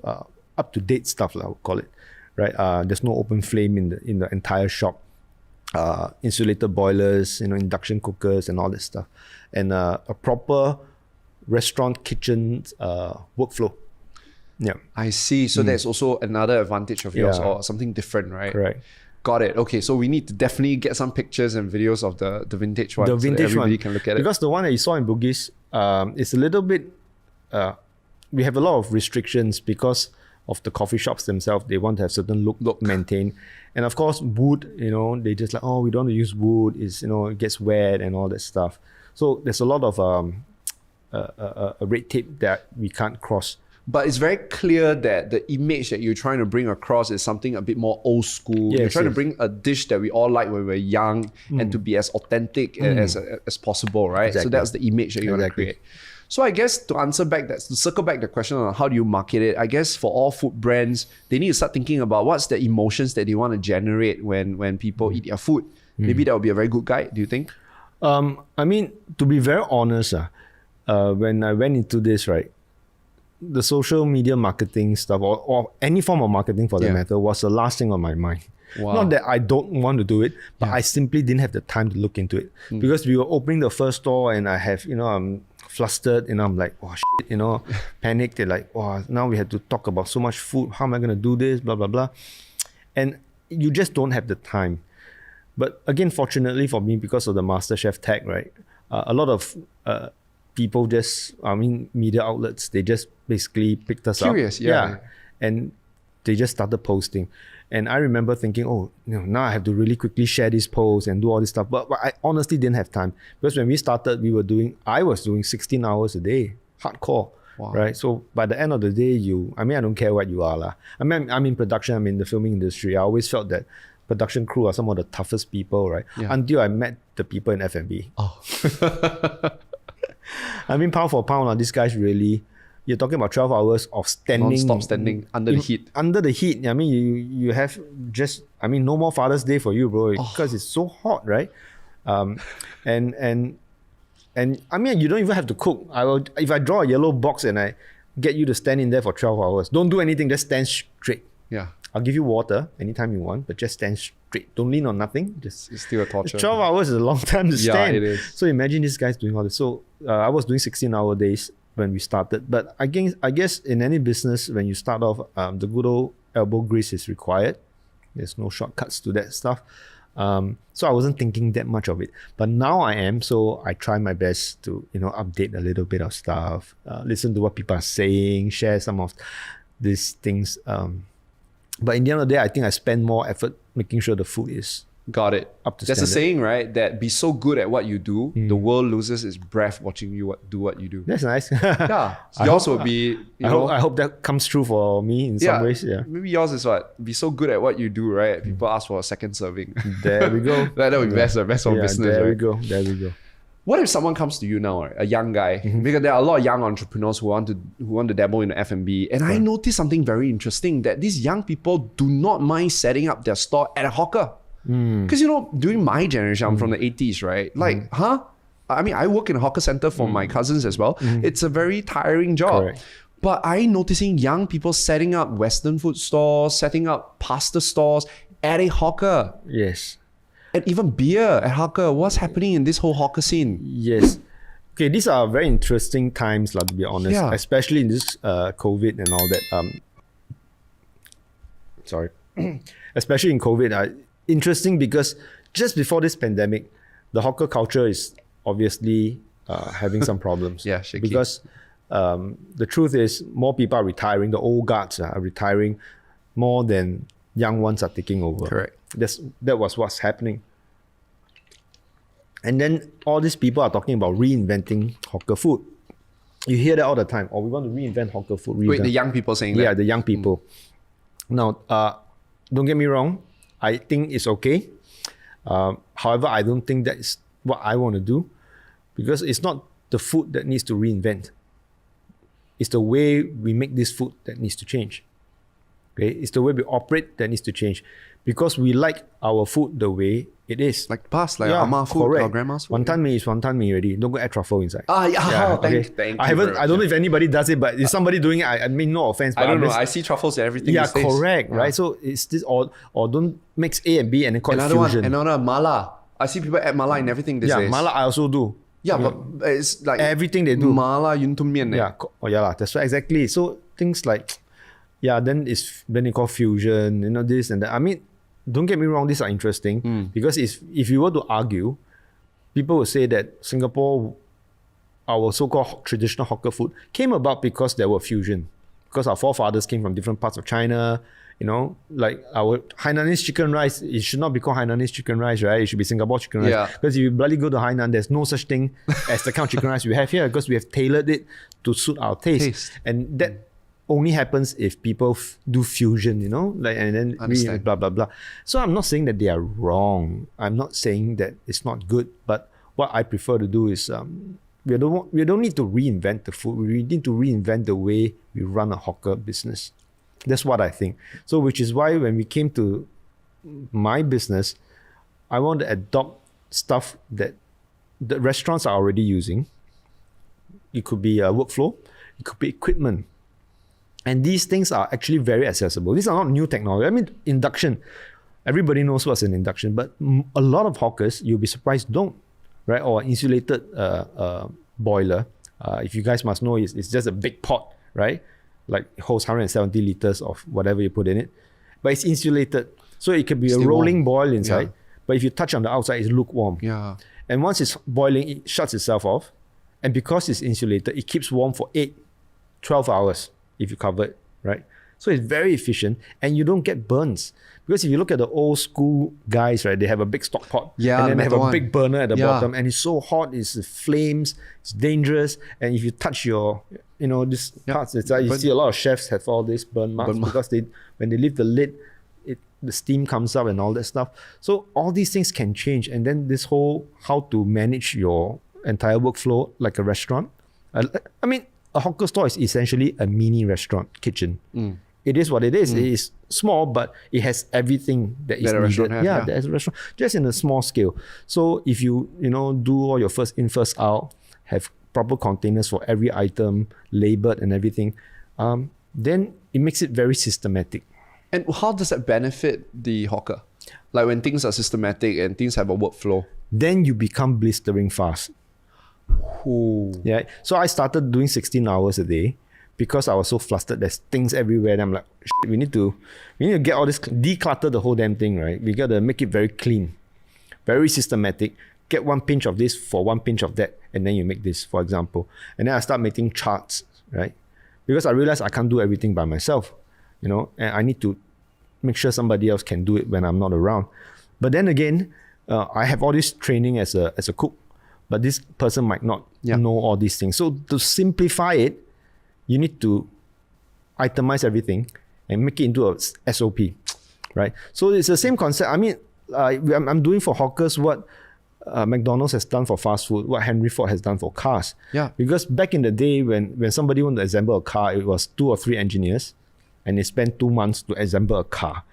up-to-date stuff, I would call it, right? There's no open flame in the entire shop. Insulated boilers, you know, induction cookers and all that stuff, and a proper restaurant kitchen workflow. Yeah, I see. So there's also another advantage of yours or something different, right? Correct. Got it. Okay, so we need to definitely get some pictures and videos of the vintage one. The vintage so that everybody one. can look at it. Because the one that you saw in Bugis, it's a little bit. We have a lot of restrictions because of the coffee shops themselves. They want to have certain look maintained, and of course wood. You know, they just like, oh, we don't want to use wood. It's, you know, it gets wet and all that stuff. So there's a lot of red tape that we can't cross. But it's very clear that the image that you're trying to bring across is something a bit more old school. You're trying to bring a dish that we all like when we're young and to be as authentic as possible, right? Exactly. So that's the image that you want to create. So I guess to circle back the question on how do you market it, I guess for all food brands, they need to start thinking about what's the emotions that they want to generate when people eat their food. Maybe that would be a very good guide, do you think? I mean, to be very honest, when I went into this, right, the social media marketing stuff or any form of marketing for that matter was the last thing on my mind. Wow. Not that I don't want to do it, but I simply didn't have the time to look into it because we were opening the first store and I have, you know, I'm flustered and I'm like, oh shit, you know, panicked. They're like, oh, now we have to talk about so much food. How am I going to do this? Blah, blah, blah. And you just don't have the time. But again, fortunately for me, because of the MasterChef tag, right, a lot of people media outlets, they just basically picked us up. And they just started posting. And I remember thinking, oh, you know, now I have to really quickly share this post and do all this stuff. But I honestly didn't have time. Because when we started, I was doing 16 hours a day, hardcore. Wow. Right? So by the end of the day, I don't care what you are. I'm in production, I'm in the filming industry. I always felt that production crew are some of the toughest people, right? Yeah. Until I met the people in F&B. Oh. I mean, pound for pound, these guys really, you're talking about 12 hours of standing. Non-stop standing under the heat. Under the heat. I mean, you have just, I mean, no more Father's Day for you, bro, because it's so hot, right? And I mean, you don't even have to cook. If I draw a yellow box and I get you to stand in there for 12 hours, don't do anything, just stand straight. Yeah. I'll give you water anytime you want, but just stand straight. Don't lean on nothing. Just It's still a torture. 12 hours is a long time to stand. Yeah, it is. So imagine this guy's doing all this. So I was doing 16-hour days when we started. But I guess in any business, when you start off, the good old elbow grease is required. There's no shortcuts to that stuff. So I wasn't thinking that much of it. But now I am. So I try my best to, update a little bit of stuff, listen to what people are saying, share some of these things. But in the end of the day, I think I spend more effort making sure the food is Got it. up to There's a standard. saying, right? That be so good at what you do, the world loses its breath watching you do what you do. That's nice. Yeah. I Yours hope- would be, I hope that comes true for me in some ways. Yeah. Maybe yours is what? Be so good at what you do, right? People ask for a second serving. There we go. that would be best for business, there we right? go. There we go. What if someone comes to you now, right? A young guy? Because there are a lot of young entrepreneurs who want to dabble in F&B, and I noticed something very interesting, that these young people do not mind setting up their store at a hawker. Because during my generation, I'm from the 80s, right? Like, I mean, I work in a hawker center for my cousins as well. It's a very tiring job. Correct. But I'm noticing young people setting up Western food stores, setting up pasta stores at a hawker. Yes. And even beer at hawker. What's happening in this whole hawker scene? Yes. Okay, these are very interesting times, to be honest. Yeah. Especially in this COVID and all that. Sorry. Especially in COVID. Interesting because just before this pandemic, the hawker culture is obviously having some problems. Yeah, shaky. Because the truth is, more people are retiring. The old guards are retiring more than young ones are taking over. Correct. That was what's happening. And then all these people are talking about reinventing hawker food. You hear that all the time. We want to reinvent hawker food. Wait, the young people saying that? Yeah, the young people. Now, don't get me wrong. I think it's okay. However, I don't think that's what I want to do, because it's not the food that needs to reinvent. It's the way we make this food that needs to change. Okay, it's the way we operate that needs to change, because we like our food the way it is. Like the past, like Amma food, correct. or grandma's food. Wonton mee is wonton mee already. Don't go add truffle inside. Thank I you very don't know much. if anybody does it, but if somebody doing it, I mean, no offense. But I don't know. I'm just- I see truffles and everything. yeah, these days. correct, Yeah. right? So it's this, or don't mix A and B and then call Another it one, fusion. another mala. I see people add mala in everything these days. Mala I also do. Yeah, but it's like Everything they do. Mala yun tum mian. Yeah, that's right, exactly. So things like, then they call fusion, this and that. I mean, don't get me wrong, these are interesting because if you were to argue, people would say that Singapore, our so-called traditional hawker food, came about because there were fusion, because our forefathers came from different parts of China. Like our Hainanese chicken rice, it should not be called Hainanese chicken rice, right? It should be Singapore chicken rice. Yeah. Because if you bloody go to Hainan, there's no such thing as the kind of chicken rice we have here, because we have tailored it to suit our taste. And that only happens if people do fusion, and then Understand. blah, blah, blah. So I'm not saying that they are wrong. I'm not saying that it's not good. But what I prefer to do is we don't need to reinvent the food. We need to reinvent the way we run a hawker business. That's what I think. So which is why when we came to my business, I want to adopt stuff that the restaurants are already using. It could be a workflow. It could be equipment. And these things are actually very accessible. These are not new technology. I mean, induction. Everybody knows what's an induction, but a lot of hawkers, you'll be surprised, don't, right? Or insulated boiler. If you guys must know, it's just a big pot, right? Like it holds 170 liters of whatever you put in it. But it's insulated. So it can be Still a rolling warm. boil inside. Yeah. But if you touch on the outside, it's lukewarm. Yeah. And once it's boiling, it shuts itself off. And because it's insulated, it keeps warm for 12 hours if you cover it, right? So it's very efficient and you don't get burns. Because if you look at the old school guys, right, they have a big stock pot. Yeah, and then they the have a metal big burner at the Yeah. bottom, and it's so hot, it's flames, it's dangerous. And if you touch your, this parts, it's like you Burn. see a lot of chefs have all these burn marks Burn mark. because when they leave the lid, the steam comes up and all that stuff. So all these things can change. And then this whole how to manage your entire workflow like a restaurant. I mean, a hawker store is essentially a mini restaurant kitchen. It is what it is. It is small, but it has everything that is needed. That as a restaurant, just in a small scale. So if you do all your first in, first out, have proper containers for every item, labeled and everything, then it makes it very systematic. And how does that benefit the hawker? Like when things are systematic and things have a workflow. Then you become blistering fast. Yeah. So I started doing 16 hours a day because I was so flustered. There's things everywhere. And I'm like, we need to get all this, declutter the whole damn thing, right? We got to make it very clean, very systematic. Get one pinch of this for one pinch of that, and then you make this, for example. And then I start making charts, right? Because I realized I can't do everything by myself, and I need to make sure somebody else can do it when I'm not around. But then again, I have all this training as a cook, but this person might not know all these things. So to simplify it, you need to itemize everything and make it into a SOP, right? So it's the same concept. I mean, I'm doing for hawkers what McDonald's has done for fast food, what Henry Ford has done for cars. Yeah. Because back in the day when somebody wanted to assemble a car, it was 2 or 3 engineers and they spent 2 months to assemble a car.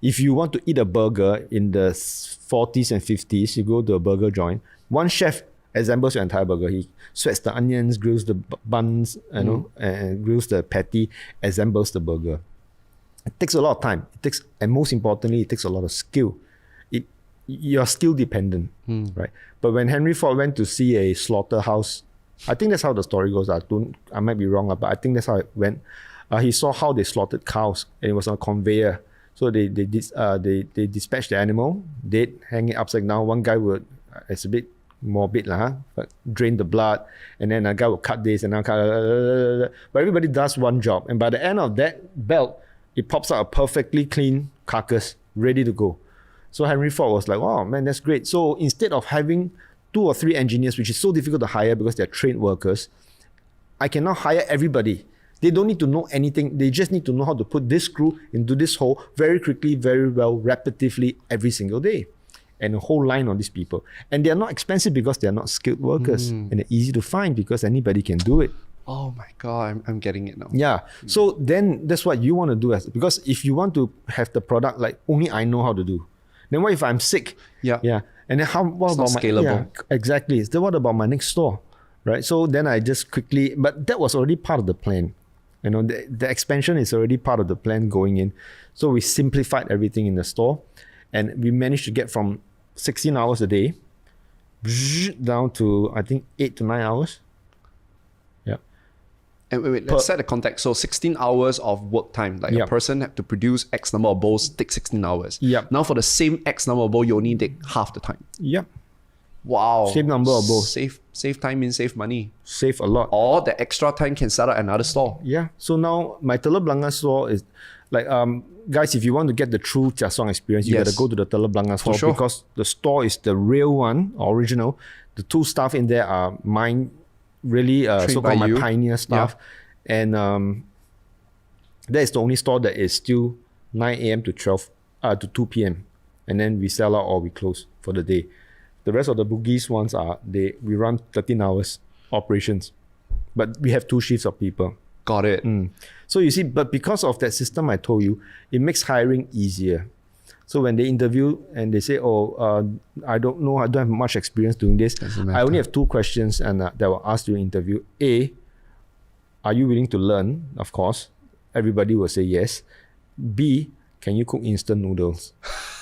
If you want to eat a burger in the 40s and 50s, you go to a burger joint, one chef assembles your entire burger. He sweats the onions, grills the buns, and grills the patty, assembles the burger. It takes a lot of time. And most importantly, it takes a lot of skill. You're skill dependent, right? But when Henry Ford went to see a slaughterhouse, I think that's how the story goes. I might be wrong, but I think that's how it went. He saw how they slaughtered cows, and it was on a conveyor. So they dispatched the animal, dead, hang it upside down. One guy would, it's a bit morbid, but drain the blood, and then a guy will cut this and now cut. But everybody does one job, and by the end of that belt, it pops out a perfectly clean carcass, ready to go. So Henry Ford was like, wow, man, that's great. So instead of having 2 or 3 engineers, which is so difficult to hire because they're trained workers, I can now hire everybody. They don't need to know anything. They just need to know how to put this screw into this hole very quickly, very well, repetitively every single day. And a whole line of these people. And they're not expensive because they're not skilled workers. And they're easy to find because anybody can do it. Oh my God, I'm getting it now. Yeah. So then that's what you want to do. Because if you want to have the product like only I know how to do, then what if I'm sick? Yeah. And then what about my scalable? Yeah, exactly. Then what about my next store? Right. So then I just quickly, but that was already part of the plan. The expansion is already part of the plan going in. So we simplified everything in the store, and we managed to get from 16 hours a day down to I think 8 to 9 hours. And wait, let's set the context. So 16 hours of work time. Like a person had to produce X number of bowls, take 16 hours. Now for the same X number of bowls, you only take half the time. Wow. Same number of bowls. Save time means save money. Save a lot. Or the extra time can start up another store. Yeah. So now my Telok Blangah store is like, guys, if you want to get the true Jia Song experience, you got to go to the Telok Blangah store because the store is the real one, original. The 2 staff in there are mine. Really, so-called my pioneer staff. And that is the only store that is still 9 a.m. to 2 p.m. And then we sell out or we close for the day. The rest of the Bugis ones we run 13 hours operations. But we have 2 shifts of people. Got it. So you see, but because of that system I told you, it makes hiring easier. So when they interview and they say, I don't know, I don't have much experience doing this. I only have 2 questions and that were asked during interview. A, are you willing to learn? Of course. Everybody will say yes. B, can you cook instant noodles?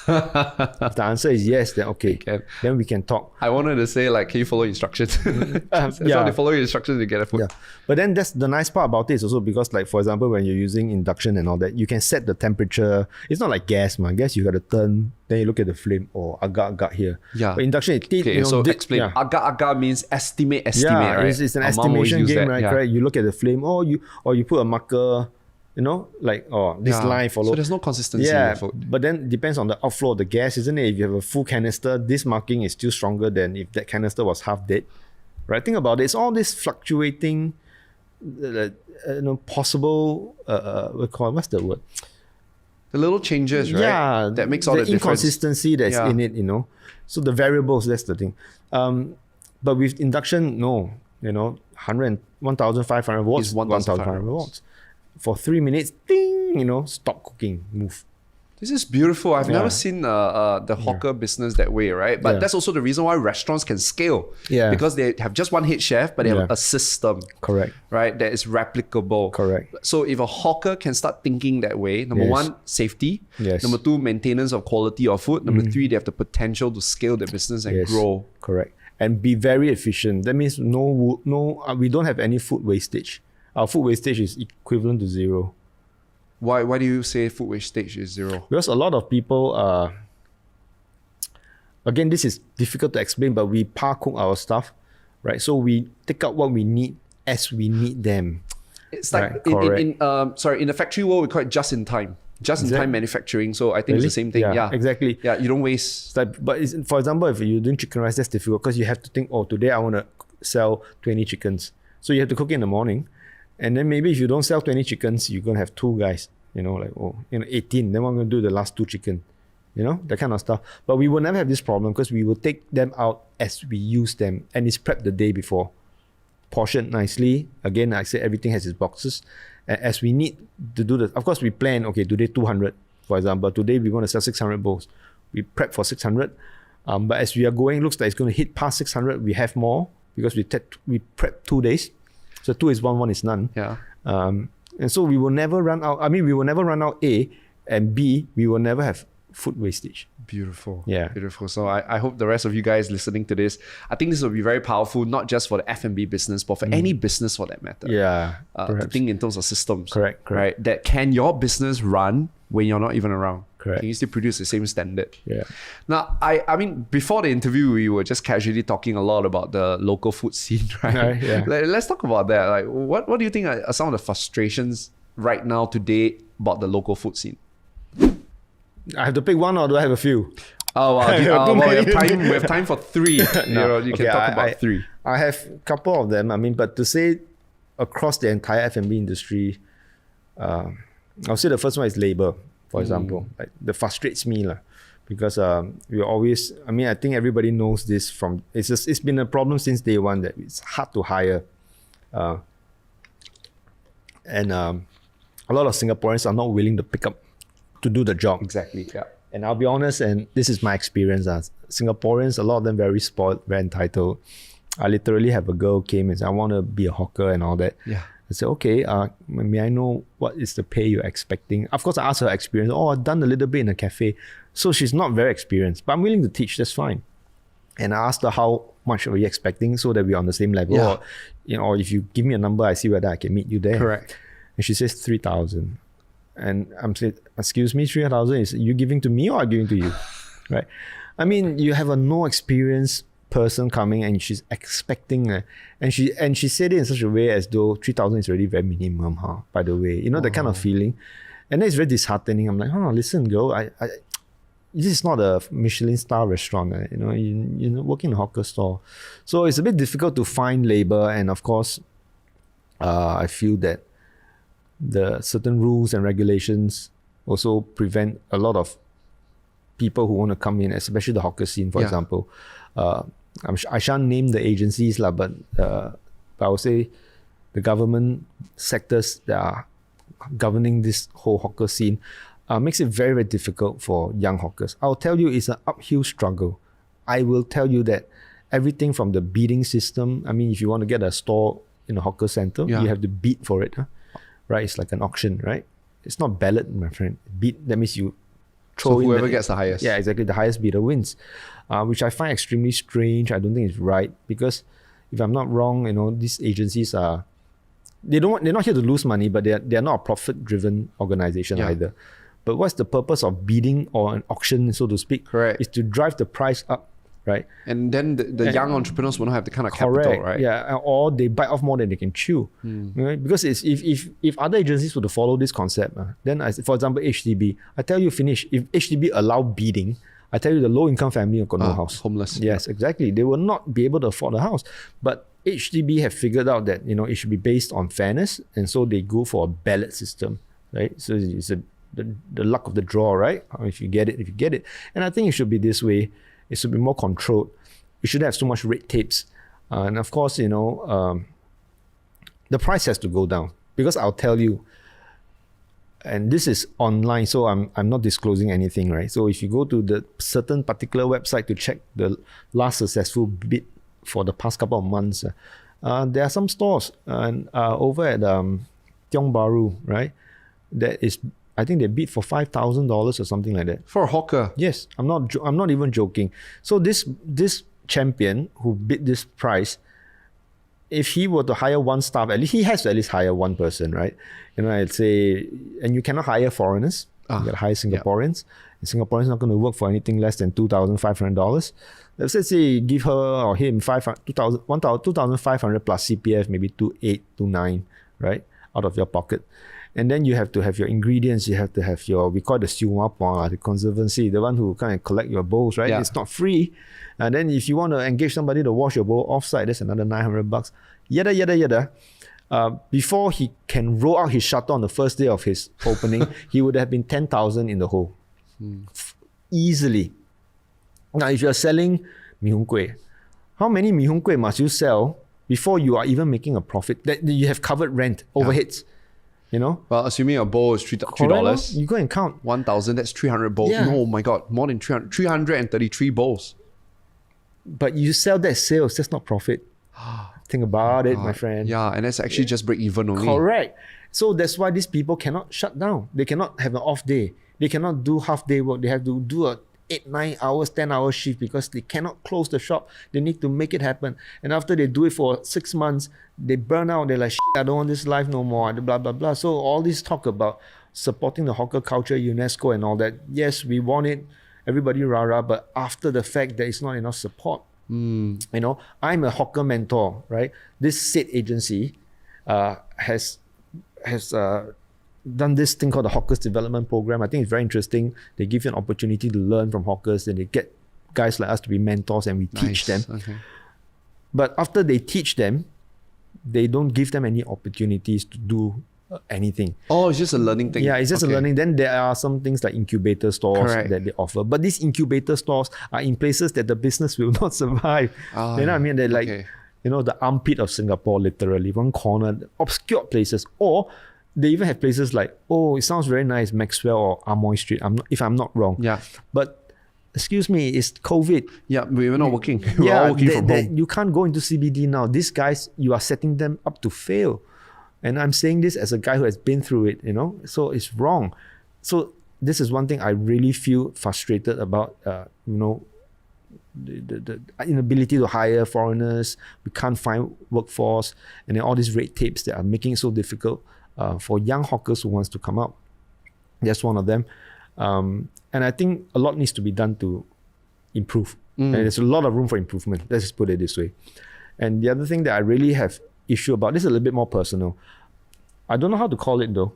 If the answer is yes, then okay. Then we can talk. I wanted to say can you follow instructions? So they follow your instructions to get a food. Yeah. But then that's the nice part about it is also because for example, when you're using induction and all that, you can set the temperature. It's not like gas, man. Gas, you got to turn, then you look at the flame, agak here. Yeah. But induction, explain. Agak means estimate, right? It's an estimation game, right? Correct. You look at the flame, or you put a marker, this line follow. So there's no consistency in the food. But then it depends on the outflow of the gas, isn't it? If you have a full canister, this marking is still stronger than if that canister was half dead. Right? Think about it. It's all this fluctuating, possible, what's the word? The little changes, right? Yeah, that makes all the difference. Inconsistency that's Yeah. in it, So the variables, that's the thing. But with induction, no, 1,500 watts, Is 1,500 watts. For 3 minutes, ding, stop cooking, move. This is beautiful. I've Yeah. never seen the hawker business that way, right? But Yeah. that's also the reason why restaurants can scale. Yeah. Because they have just one head chef, but they have a system. Correct. Right? That is replicable. Correct. So if a hawker can start thinking that way, number Yes. one, safety. Yes. Number two, maintenance of quality of food. Number three, they have the potential to scale their business and Yes. grow. Correct. And be very efficient. That means we don't have any food wastage. Our food wastage is equivalent to zero. Why do you say food wastage is zero? Because a lot of people, again, this is difficult to explain, but we par cook our stuff, right? So we take out what we need as we need them. It's like Right, in the factory world, we call it just in time. Just in time manufacturing. So I think Really? it's the same thing. Yeah. Exactly. Yeah, you don't waste. It's like, but for example, if you're doing chicken rice, that's difficult because you have to think, today I want to sell 20 chickens. So you have to cook in the morning. And then maybe if you don't sell 20 chickens, you're going to have 2 guys, 18. Then I'm going to do the last 2 chicken, that kind of stuff. But we will never have this problem because we will take them out as we use them. And it's prepped the day before. Portioned nicely. Again, I said everything has its boxes. As we need to do of course we plan, okay, today 200, for example. Today we want to sell 600 bowls. We prep for 600. But as we are going, looks like it's going to hit past 600. We have more because we prep 2 days. So 2 is 1, 1 is none. Yeah. And so we will never run out. We will never run out A, and B, we will never have food wastage. Beautiful. Yeah. Beautiful. So I hope the rest of you guys listening to this, I think this will be very powerful, not just for the F&B business, but for any business for that matter. Yeah. To think in terms of systems. Correct. Right? That can your business run when you're not even around? Correct. Can you still produce the same standard? Yeah. Now, I mean, before the interview, we were just casually talking a lot about the local food scene, right? Right, yeah. Let's talk about that. Like, what do you think are some of the frustrations right now today about the local food scene? I have to pick one, or do I have a few? Oh, wow. Too many. We have time for 3. You can talk about 3. I have a couple of them. But to say across the entire F&B industry, I'll say the first one is labor, for example. Like, that frustrates me because we always, I think everybody knows this it's been a problem since day one that it's hard to hire. And a lot of Singaporeans are not willing to pick up to do the job. Exactly, yeah. And I'll be honest, and this is my experience, Singaporeans, a lot of them very spoiled, very entitled. I literally have a girl came and said, I want to be a hawker and all that. Yeah. I said, okay, may I know what is the pay you're expecting? Of course, I asked her experience. Oh, I've done a little bit in a cafe. So she's not very experienced, but I'm willing to teach, that's fine. And I asked her how much are you expecting so that we're on the same level. Yeah. Or if you give me a number, I see whether I can meet you there. Correct. And she says 3,000. And I'm saying, excuse me, 3,000 is you giving to me or I'm giving to you? Right? You have a no experience person coming and she's expecting and she said it in such a way as though 3,000 is already very minimum, by the way. That kind of feeling. And then it's very disheartening. I'm like, listen, girl, this is not a Michelin star restaurant. You work in a hawker store. So it's a bit difficult to find labor. And of course, I feel that the certain rules and regulations also prevent a lot of people who want to come in, especially the hawker scene, for example. I shan't name the agencies, but I would say the government sectors that are governing this whole hawker scene makes it very, very difficult for young hawkers. I'll tell you, it's an uphill struggle. I will tell you that everything from the bidding system, if you want to get a store in a hawker center, you have to bid for it. Right? It's like an auction, right? It's not ballot, my friend. Bid, that means you throw in whoever gets the highest. Yeah, exactly. The highest bidder wins, which I find extremely strange. I don't think it's right because if I'm not wrong, these agencies are, they're not here to lose money, but they're not a profit-driven organization either. But what's the purpose of bidding or an auction, so to speak? Correct. Is to drive the price up, right? And then the young entrepreneurs will not have the kind of Correct. capital, right? Yeah, or they bite off more than they can chew. Right? Because if other agencies were to follow this concept, then for example, HDB, I tell you finish. If HDB allow bidding, I tell you the low-income family have got no house. Homeless. Yes, exactly. They will not be able to afford a house. But HDB have figured out that it should be based on fairness, and so they go for a ballot system, right? So it's a the luck of the draw, right? Or if you get it. And I think it should be this way. It should be more controlled. You shouldn't have so much red tapes. And of course, the price has to go down, because I'll tell you, and this is online, so I'm not disclosing anything, right? So if you go to the certain particular website to check the last successful bid for the past couple of months, there are some stores and over at Tiong Bahru, right? That is, I think they bid for $5,000 or something like that. For a hawker? Yes, I'm not even joking. So this champion who bid this price, if he were to hire one staff, at least he has to at least hire one person, right? I'd say, and you cannot hire foreigners. You got to hire Singaporeans. And Singaporeans not going to work for anything less than $2,500. Let's say give her or him 2,500 plus CPF, maybe 2,800, 2,900, right, out of your pocket. And then you have to have your ingredients. You have to have we call it the siwapua, the conservancy, the one who kind of collect your bowls, right? Yeah. It's not free. And then if you want to engage somebody to wash your bowl offsite, that's another $900. Yada, yada, yada. Before he can roll out his shutter on the first day of his opening, he would have been 10,000 in the hole. Easily. Now, if you're selling mee hoon kuay, how many mee hoon kuay must you sell before you are even making a profit? That you have covered rent, overheads. Well, assuming a bowl is $3, you go and count 1,000. That's 300 bowls. Yeah. No, my God, more than 333 bowls. But you sell that sales. That's not profit. Think about it, my friend. Yeah, and that's actually just break even only. Correct. So that's why these people cannot shut down. They cannot have an off day. They cannot do half day work. They have to do a 8, 9 hours, 10-hour shift, because they cannot close the shop. They need to make it happen. And after they do it for 6 months, they burn out. They're like, shit, I don't want this life no more, blah, blah, blah. So all this talk about supporting the hawker culture, UNESCO and all that, yes, we want it, everybody rah-rah, but after the fact, there is not enough support. I'm a hawker mentor, right? This said agency has done this thing called the Hawkers Development Program. I think it's very interesting. They give you an opportunity to learn from hawkers, and they get guys like us to be mentors, and we teach them. Okay. But after they teach them, they don't give them any opportunities to do anything. Oh, it's just a learning thing. Yeah, it's just a learning. Then there are some things like incubator stores that they offer. But these incubator stores are in places that the business will not survive. You know what I mean? They're like, the armpit of Singapore, literally. One corner, obscure places. Or they even have places like, it sounds very nice, Maxwell or Amoy Street, if I'm not wrong. Yeah. But excuse me, it's COVID. Yeah, we're not working. We're all working from home. You can't go into CBD now. These guys, you are setting them up to fail. And I'm saying this as a guy who has been through it, so it's wrong. So this is one thing I really feel frustrated about, the inability to hire foreigners. We can't find workforce, and then all these red tapes that are making it so difficult for young hawkers who wants to come up. That's one of them. And I think a lot needs to be done to improve. And there's a lot of room for improvement. Let's just put it this way. And the other thing that I really have issue about, this is a little bit more personal. I don't know how to call it though.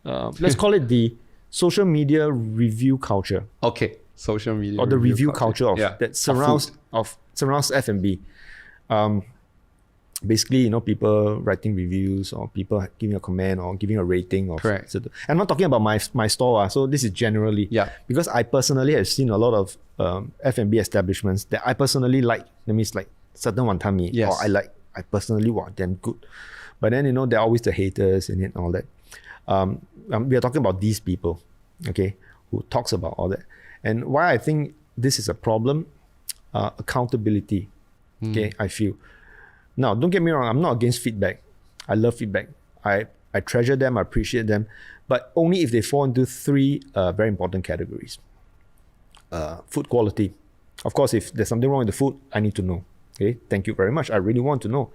Let's call it the social media review culture. Okay, social media or the review culture of that surrounds F&B. Basically, people writing reviews, or people giving a comment or giving a rating. Correct. I'm not talking about my store. So this is generally. Yeah. Because I personally have seen a lot of F&B establishments that I personally like. That means like certain wanton mee. Yes. Or I personally want them good. But then, there are always the haters and all that. We are talking about these people, okay, who talks about all that. And why I think this is a problem, accountability, okay, I feel. Now, don't get me wrong, I'm not against feedback. I love feedback. I treasure them, I appreciate them, but only if they fall into 3 very important categories. Food quality. Of course, if there's something wrong with the food, I need to know. Okay, thank you very much. I really want to know.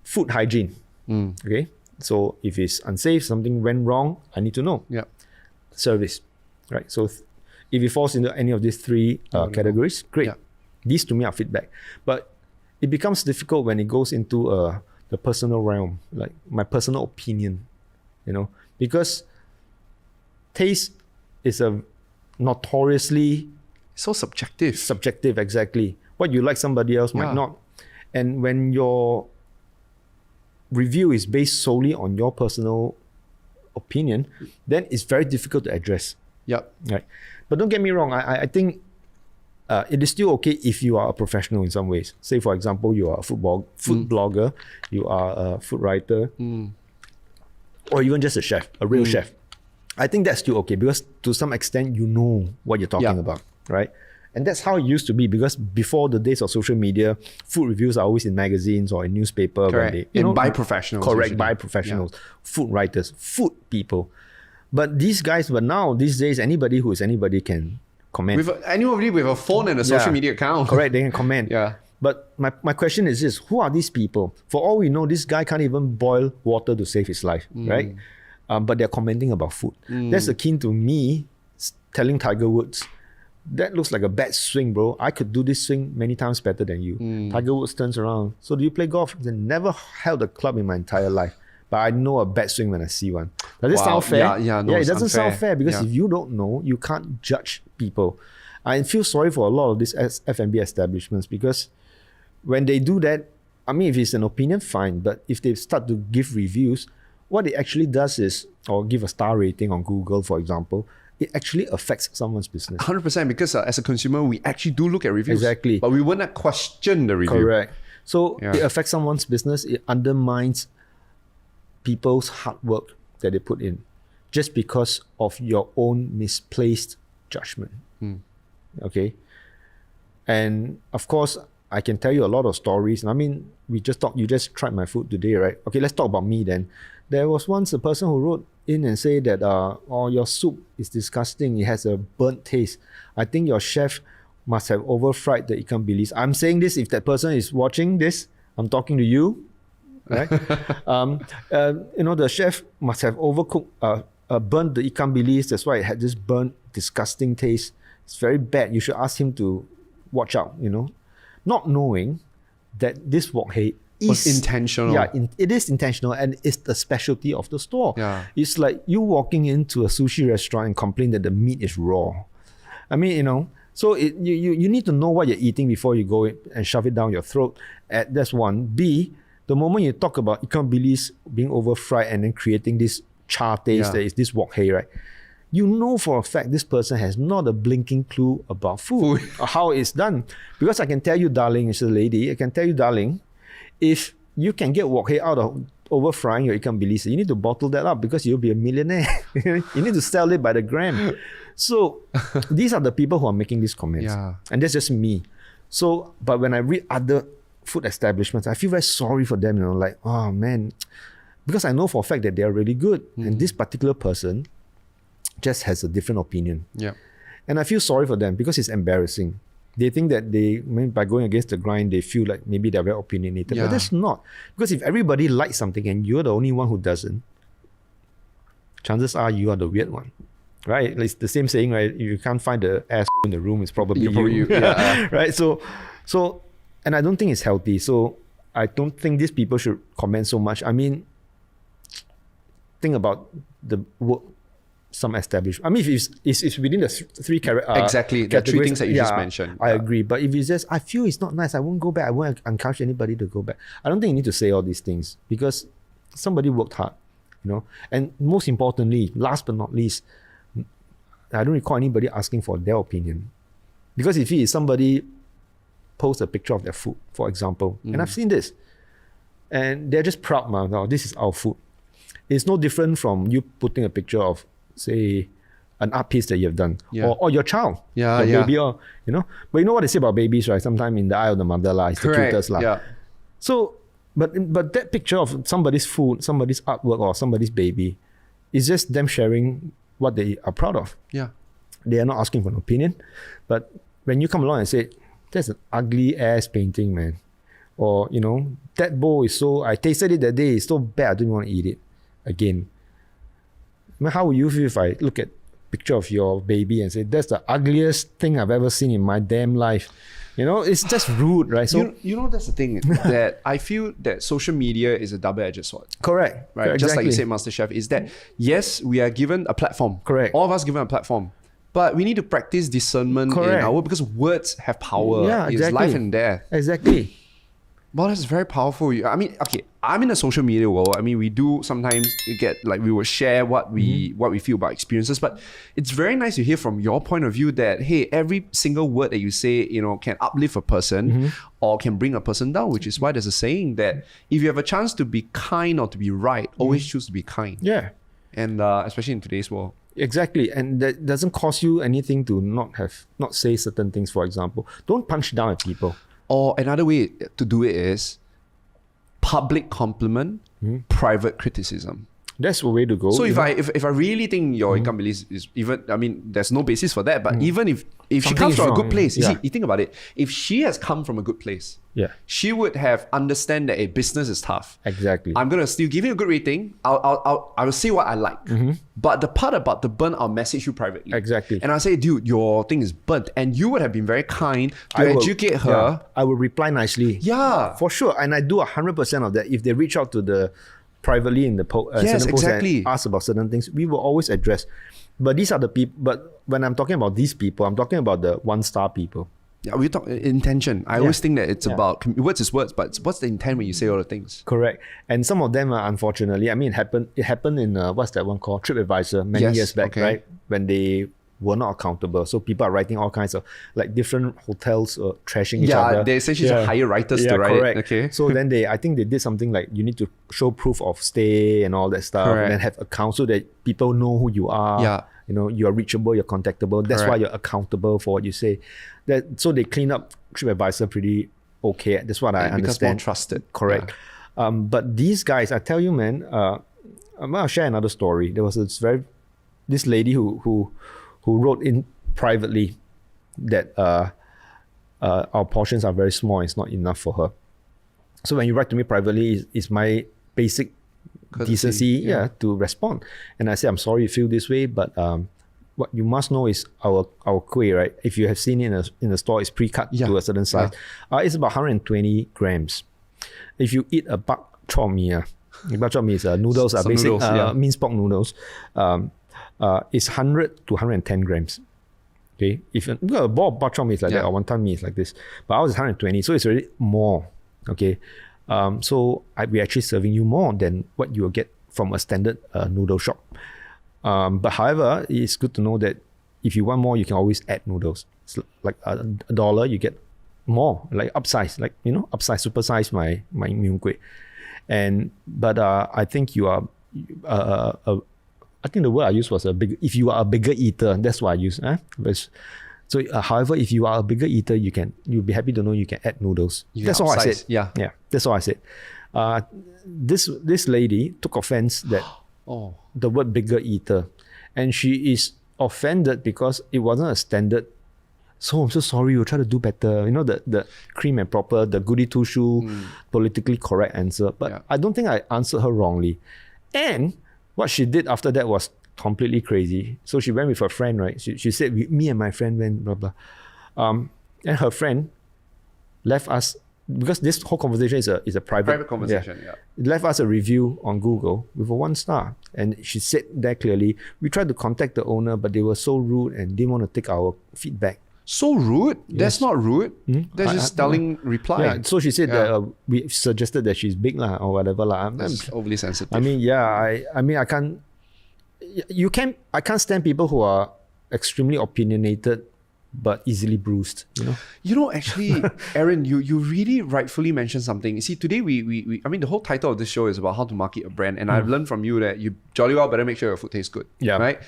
Food hygiene. Okay, so if it's unsafe, something went wrong, I need to know. Yeah. Service, right? So if it falls into any of these 3 categories, great. Yeah. These to me are feedback. But it becomes difficult when it goes into the personal realm, like my personal opinion, because taste is a notoriously so subjective. Subjective, exactly. What you like, somebody else might not. And when your review is based solely on your personal opinion, then it's very difficult to address. Yep. Right. But don't get me wrong, I think it is still okay if you are a professional in some ways. Say, for example, you are a food blogger, you are a food writer, or even just a chef, a real chef. I think that's still okay because to some extent, you know what you're talking about, right? And that's how it used to be because before the days of social media, food reviews are always in magazines or in newspaper. Correct. When they, by professionals. Correct, usually. by professionals, food writers, food people. But these guys, these days, anybody who is anybody can comment. Anybody with a phone and a social media account. Correct, they can comment. Yeah. But my question is this, who are these people? For all we know, this guy can't even boil water to save his life, right? But they're commenting about food. That's akin to me telling Tiger Woods, that looks like a bad swing, bro. I could do this swing many times better than you. Tiger Woods turns around. So do you play golf? I never held a club in my entire life. But I know a bad swing when I see one. Does it sound fair? Yeah, it doesn't sound fair because Yeah. if you don't know, you can't judge people. I feel sorry for a lot of these F&B establishments because when they do that, I mean, if it's an opinion, fine. But if they start to give reviews, what it actually does is, or give a star rating on Google, for example, it actually affects someone's business. 100% because as a consumer, we actually do look at reviews. Exactly. But we will not question the review. Correct. So it affects someone's business. It undermines people's hard work that they put in just because of your own misplaced judgment. Okay. And of course, I can tell you a lot of stories. I mean, you just tried my food today, right? Okay, let's talk about me then. There was once a person who wrote in and said that, oh, your soup is disgusting. It has a burnt taste. I think your chef must have over-fried the ikan bilis. I'm saying this, if that person is watching this, I'm talking to you, right? The chef must have overcooked, burnt the ikan bilis. That's why it had this burnt, disgusting taste. It's very bad. You should ask him to watch out, not knowing that this wok hei Was intentional. Yeah, it is intentional and it's the specialty of the store. Yeah. It's like you walking into a sushi restaurant and complain that the meat is raw. I mean, so you need to know what you're eating before you go and shove it down your throat. That's one. B, the moment you talk about ikan bilis being over fried and then creating this char taste that is this wok hei, right? You know for a fact this person has not a blinking clue about food or how it's done. Because I can tell you, darling, it's a lady, I can tell you, darling, if you can get wok hei out of over frying your ikan bilis, you need to bottle that up because you'll be a millionaire. You need to sell it by the gram. So these are the people who are making these comments. Yeah. And that's just me. So, but when I read other food establishments, I feel very sorry for them, like, oh man, because I know for a fact that they're really good. And this particular person just has a different opinion. Yeah. And I feel sorry for them because it's embarrassing. They think that by going against the grind, they feel like maybe they're very opinionated. Yeah. But that's not. Because if everybody likes something and you're the only one who doesn't, chances are you are the weird one. Right? It's the same saying, right? If you can't find the ass in the room, it's probably you. Yeah. Right? So, and I don't think it's healthy. So I don't think these people should comment so much. I mean, think about the work some established. I mean, if it's within the three exactly the three things that you just mentioned. I agree. But if it's just, I feel it's not nice, I won't go back. I won't encourage anybody to go back. I don't think you need to say all these things because somebody worked hard, And most importantly, last but not least, I don't recall anybody asking for their opinion. Because if it is somebody post a picture of their food, for example, and I've seen this, and they're just proud, now this is our food. It's no different from you putting a picture of, say, an art piece that you have done, or your child, your baby, or But you know what they say about babies, right? Sometimes in the eye of the mother, it's the cutest, Yeah. So, but that picture of somebody's food, somebody's artwork, or somebody's baby, is just them sharing what they are proud of. Yeah. They are not asking for an opinion, but when you come along and say, "That's an ugly ass painting, man," or that bowl is I tasted it that day, it's so bad, I didn't want to eat it again. I mean, how would you feel if I look at a picture of your baby and say, that's the ugliest thing I've ever seen in my damn life? It's just rude, right? So that's the thing that I feel that social media is a double-edged sword. Correct. Right? Exactly. Just like you said, MasterChef, is that yes, we are given a platform. Correct. All of us given a platform. But we need to practice discernment in our work because words have power. Yeah, It's exactly. life and death. Exactly. Well, that's very powerful. I mean, okay, I'm in the social media world. I mean, we do sometimes get like we will share what we feel about experiences, but it's very nice to hear from your point of view that hey, every single word that you say, can uplift a person or can bring a person down. Which is why there's a saying that if you have a chance to be kind or to be right, always choose to be kind. Yeah, and especially in today's world. Exactly, and that doesn't cost you anything to not say certain things. For example, don't punch down at people. Or another way to do it is public compliment, private criticism. That's the way to go. So if I really think your income is even, I mean, there's no basis for that. But even if she comes from a good place, you see, you think about it. If she has come from a good place, she would have understand that a business is tough. Exactly. I'm gonna still give you a good rating. I will say what I like. But the part about the burn, I'll message you privately. Exactly. And I'll say, dude, your thing is burnt, and you would have been very kind to educate her. Yeah, I will reply nicely. Yeah, for sure. And I do 100% of that. If they reach out to the privately in the yes, post exactly. and ask about certain things, we will always address. But these are the people. But when I'm talking about these people, I'm talking about the 1-star people. Yeah, we talk intention. I always think that it's about words is words, but what's the intent when you say all the things? Correct. And some of them, unfortunately, I mean, it happened in what's that one called TripAdvisor many years back, right? When they were not accountable. So people are writing all kinds of like different hotels trashing each other. Yeah, they essentially hire writers to write correct. it. Okay. So then I think they did something like you need to show proof of stay and all that stuff, and then have accounts so that people know who you are. Yeah. You're reachable, you're contactable. That's why you're accountable for what you say. So they clean up TripAdvisor pretty okay. That's what I understand. Because more trusted. Correct. Yeah. But these guys, I tell you, man, I'm gonna share another story. There was this lady who wrote in privately that our portions are very small. It's not enough for her. So when you write to me privately, it's my basic decency to respond. And I say, I'm sorry you feel this way, but what you must know is our kuay, right? If you have seen it in the store, it's pre-cut to a certain size. It's about 120 grams. If you eat a bak chor mee, bak chor mee is noodles, basic minced pork noodles. It's 100 to 110 grams. Okay, if a ball of bak chor mee is like that, or wonton mee is like this, but ours is 120, so it's already more. Okay, so we're actually serving you more than what you will get from a standard noodle shop. But however, it's good to know that if you want more, you can always add noodles. It's like $1, you get more, like upsize, supersize my mee kuay. But I think you are I think the word I used was if you are a bigger eater, that's what I use. So, however, if you are a bigger eater, you'll be happy to know you can add noodles. That's all I said. Yeah, that's all I said. This lady took offense that the word bigger eater, and she is offended because it wasn't a standard. So I'm so sorry. We'll try to do better. The cream and proper, the goody two shoe, politically correct answer. But I don't think I answered her wrongly, and what she did after that was completely crazy. So she went with her friend, right? She said, me and my friend went, blah, blah. And her friend left us, because this whole conversation is a private conversation. Left us a review on Google with a 1-star. And she said that clearly. We tried to contact the owner, but they were so rude and didn't want to take our feedback. So rude? Yes. That's not rude. That's just telling reply. Yeah. So she said that we suggested that she's big or whatever. That's overly sensitive. I mean, I can't stand people who are extremely opinionated but easily bruised. Actually, Aaron, you really rightfully mentioned something. You see, today we I mean, the whole title of this show is about how to market a brand, and I've learned from you that you jolly well better make sure your food tastes good. Yeah. Right?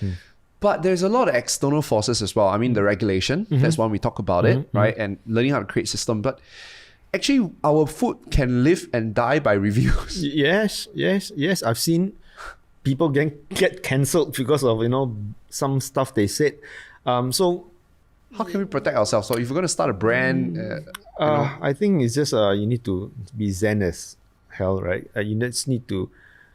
But there's a lot of external forces as well. I mean, the regulation, that's one we talk about it, right? And learning how to create system. But actually, our food can live and die by reviews. Yes. I've seen people get cancelled because of, some stuff they said. So how can we protect ourselves? So if we're going to start a brand, I think it's just you need to be zen as hell, right? You just need to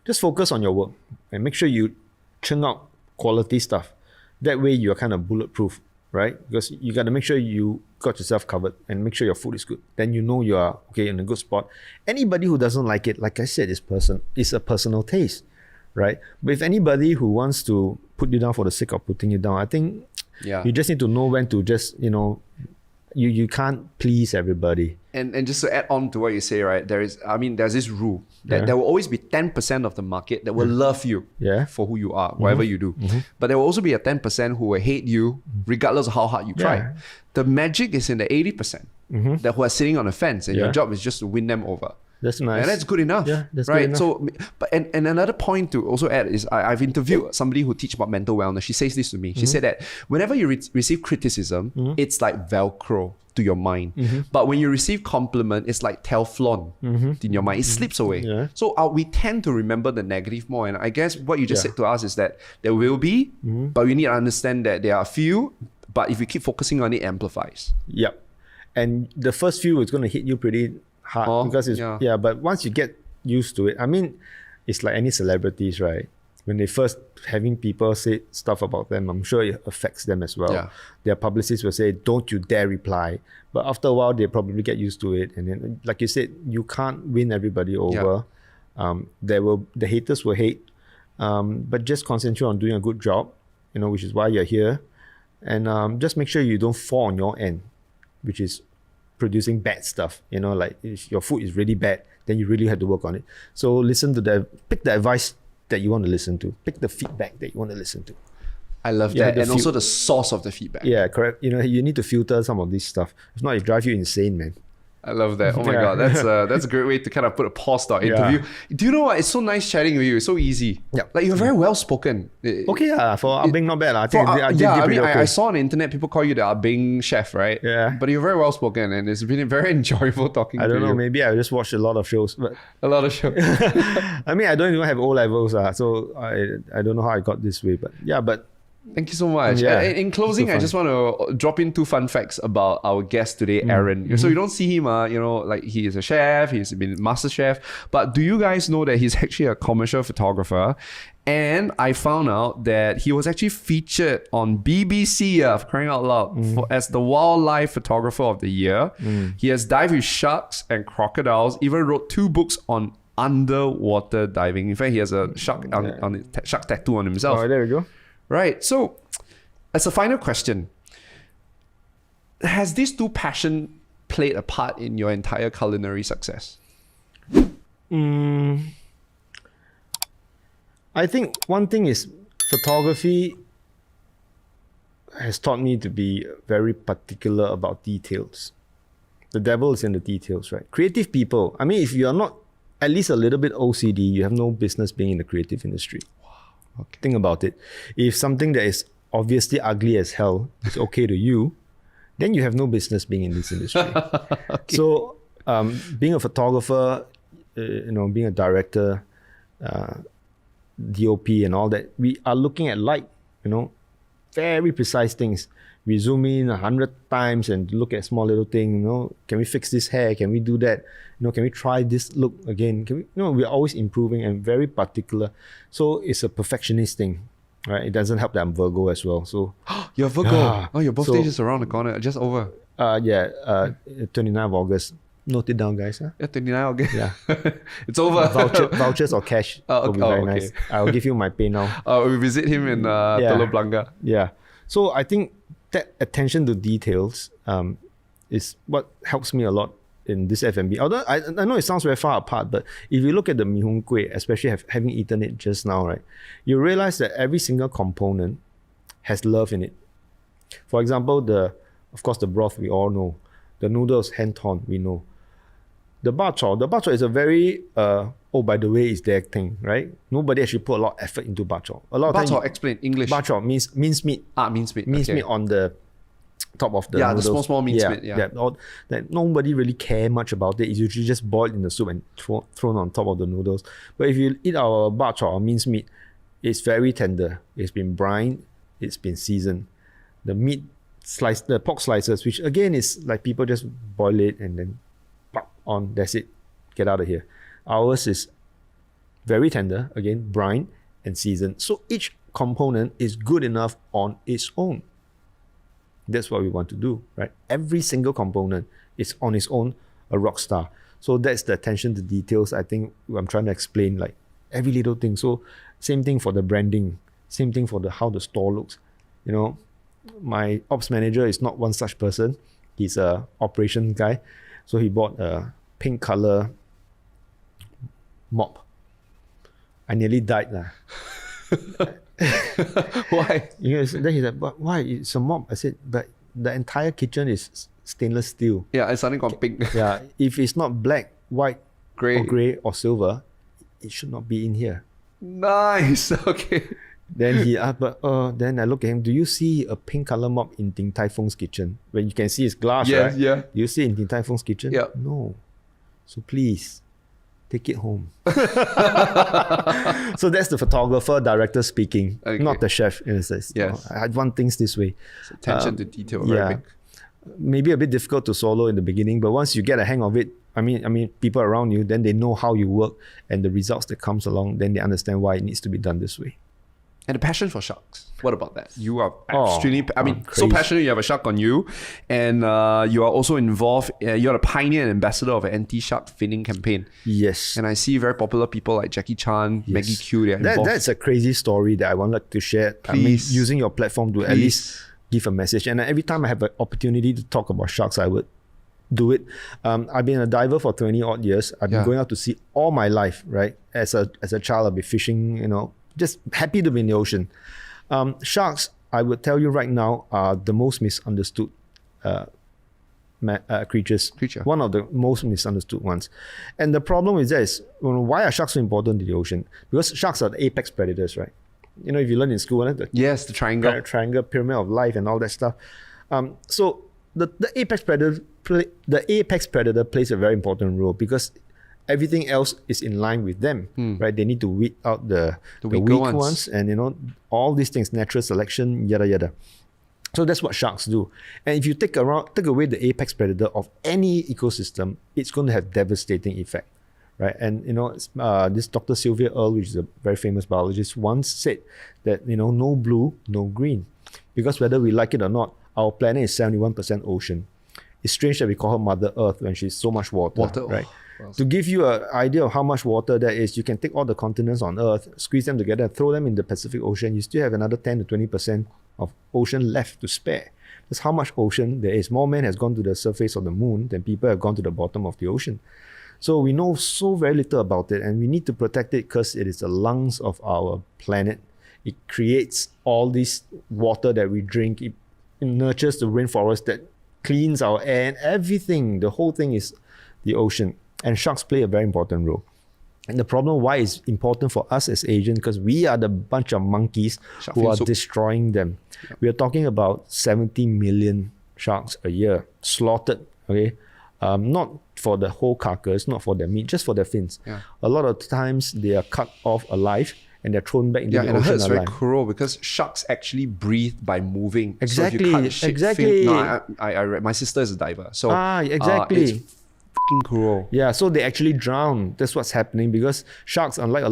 just focus on your work and make sure you churn out quality stuff. That way you're kind of bulletproof, right? Because you got to make sure you got yourself covered and make sure your food is good. Then you know you are in a good spot. Anybody who doesn't like it, like I said, is a personal taste, right? But if anybody who wants to put you down for the sake of putting you down, I think you just need to know when to just, you can't please everybody. And just to add on to what you say, right? There's this rule that there will always be 10% of the market that will love you for who you are, whatever you do. But there will also be a 10% who will hate you regardless of how hard you try. The magic is in the 80% that who are sitting on the fence, and your job is just to win them over. That's nice. And that's good enough. Yeah, that's right. good enough. So, but and another point to also add is I've interviewed somebody who teaches about mental wellness. She says this to me. She said that whenever you receive criticism, it's like Velcro to your mind. But when you receive compliment, it's like Teflon in your mind. It slips away. Yeah. So we tend to remember the negative more. And I guess what you just said to us is that there will be, but we need to understand that there are a few, but if you keep focusing on it, amplifies. Yep. And the first few is going to hit you pretty hard because it's but once you get used to it, I mean, it's like any celebrities, right? When they first having people say stuff about them, I'm sure it affects them as well. Yeah. Their publicists will say, don't you dare reply. But after a while, they probably get used to it. And then, like you said, you can't win everybody over. The haters will hate, but just concentrate on doing a good job, which is why you're here. And just make sure you don't fall on your end, which is producing bad stuff. Like if your food is really bad, then you really have to work on it. So pick the advice that you want to listen to. Pick the feedback that you want to listen to. I love that. And also the source of the feedback. Yeah, correct. You need to filter some of this stuff. If not, it drives you insane, man. I love that. Oh my God. That's a great way to kind of put a pause to our interview. Do you know what? It's so nice chatting with you. It's so easy. Yeah. Like you're very well spoken. Okay, for Abing, not bad. I think I saw on the internet people call you the Abing chef, right? Yeah. But you're very well spoken, and it's been very enjoyable talking to you. I don't know, maybe I just watched a lot of shows. But a lot of shows. I mean, I don't even have O levels, so I don't know how I got this way. But yeah, thank you so much. In closing, I just want to drop in 2 fun facts about our guest today, Aaron. So you don't see him, like he is a chef, he's been MasterChef. But do you guys know that he's actually a commercial photographer? And I found out that he was actually featured on BBC, for crying out loud, as the wildlife photographer of the year. He has dived with sharks and crocodiles, even wrote 2 books on underwater diving. In fact, he has a shark shark tattoo on himself. Oh, there we go. Right. So, as a final question, has these 2 passions played a part in your entire culinary success? I think one thing is photography has taught me to be very particular about details. The devil is in the details, right? Creative people, I mean, if you are not at least a little bit OCD, you have no business being in the creative industry. Okay. Think about it. If something that is obviously ugly as hell is okay to you, then you have no business being in this industry. Okay. So, being a photographer, being a director, DOP and all that, we are looking at light, very precise things. We zoom in 100 times and look at small little thing, can we fix this hair? Can we do that? Can we try this look again? Can we, we're always improving and very particular. So it's a perfectionist thing, right? It doesn't help that I'm Virgo as well. So you're Virgo. Your birthday is just around the corner, just over. 29th of August. Note it down, guys. Huh? Yeah, 29th August. Yeah. It's over. Vouchers or cash will be very nice. I'll give you my pay now. We visit him in Telok Blangah. Yeah. So I think that attention to details is what helps me a lot in this F&B. Although I know it sounds very far apart, but if you look at the mi hoon kuay, especially having eaten it just now, right, you realize that every single component has love in it. For example, of course the broth we all know, the noodles hand torn we know, the bak chor is a very by the way, it's their thing, right? Nobody actually put a lot of effort into bak chor. A lot of bak chor, explain English. Bak chor means minced meat. Minced meat. Minced meat on the top of the noodles. The small minced meat. That nobody really care much about it. It's usually just boiled in the soup and thrown on top of the noodles. But if you eat our bak chor or minced meat, it's very tender. It's been brined. It's been seasoned. The meat slice, the pork slices, which again is like people just boil it and then pop on. That's it. Get out of here. Ours is very tender, again, brined and seasoned. So each component is good enough on its own. That's what we want to do, right? Every single component is on its own a rock star. So that's the attention to details. I think I'm trying to explain, like every little thing. So same thing for the branding, same thing for how the store looks. My ops manager is not one such person. He's a operation guy. So he bought a pink color mop. I nearly died lah. Why? Then he's like, "But why? It's a mop." I said, "But the entire kitchen is stainless steel. Yeah, it's something called pink. Yeah, if it's not black, white, Grey. or grey or silver, it should not be in here." Nice. Okay. Then then I look at him. Do you see a pink color mop in Ding Tai Fung's kitchen? When you can see it's glass, Yes, right? yeah. Do you see it in Ding Tai Fung's kitchen? Yeah. No. So please, take it home. So that's the photographer, director speaking, Okay. not the chef. In a sense. Yes. I want things this way. So attention to detail, very big. Maybe a bit difficult to swallow in the beginning, but once you get a hang of it, I mean, people around you, then they know how you work and the results that comes along. Then they understand why it needs to be done this way. And the passion for sharks. What about that? You are Oh, extremely, so crazy. passionate. You have a shark on you, and you are also involved. You're the pioneer and ambassador of an anti-shark finning campaign. Yes. And I see very popular people like Jackie Chan, Maggie Q. They're involved. That's a crazy story that I wanted to share. Please. Using your platform to at least give a message. And every time I have an opportunity to talk about sharks, I would do it. I've been a diver for 20 odd years. I've been going out to sea all my life, right? As a child, I'd be fishing, just happy to be in the ocean. Sharks, I would tell you right now, are the most misunderstood creatures. One of the most misunderstood ones. And the problem is this: why are sharks so important in the ocean? Because sharks are the apex predators, right? If you learn in school, the Yes, the triangle. triangle, pyramid of life, and all that stuff. So the apex predator plays a very important role because everything else is in line with them, right? They need to weed out the weak ones, and all these things, natural selection, yada yada. So that's what sharks do. And if you take away the apex predator of any ecosystem, it's going to have devastating effect, right? And this Dr. Sylvia Earle, which is a very famous biologist, once said that no blue, no green, because whether we like it or not, our planet is 71% ocean. It's strange that we call her Mother Earth when she's so much water. Right? To give you an idea of how much water there is, you can take all the continents on Earth, squeeze them together, throw them in the Pacific Ocean. You still have another 10 to 20% of ocean left to spare. That's how much ocean there is. More men has gone to the surface of the moon than people have gone to the bottom of the ocean. So we know so very little about it, and we need to protect it because it is the lungs of our planet. It creates all this water that we drink. It nurtures the rainforest that cleans our air and everything. The whole thing is the ocean. And sharks play a very important role. And the problem why it's important for us as Asians, because we are the bunch of monkeys who are destroying them. Yep. We are talking about 70 million sharks a year slaughtered, okay? Not for the whole carcass, not for their meat, just for their fins. Yeah. A lot of times they are cut off alive and they're thrown back into the ocean alive. Yeah, and I heard it's very cruel because sharks actually breathe by moving. Exactly, so if you cut a exactly. Fin, I read, my sister is a diver, so exactly. It's fucking cruel. Yeah, so they actually drown. That's what's happening because sharks, unlike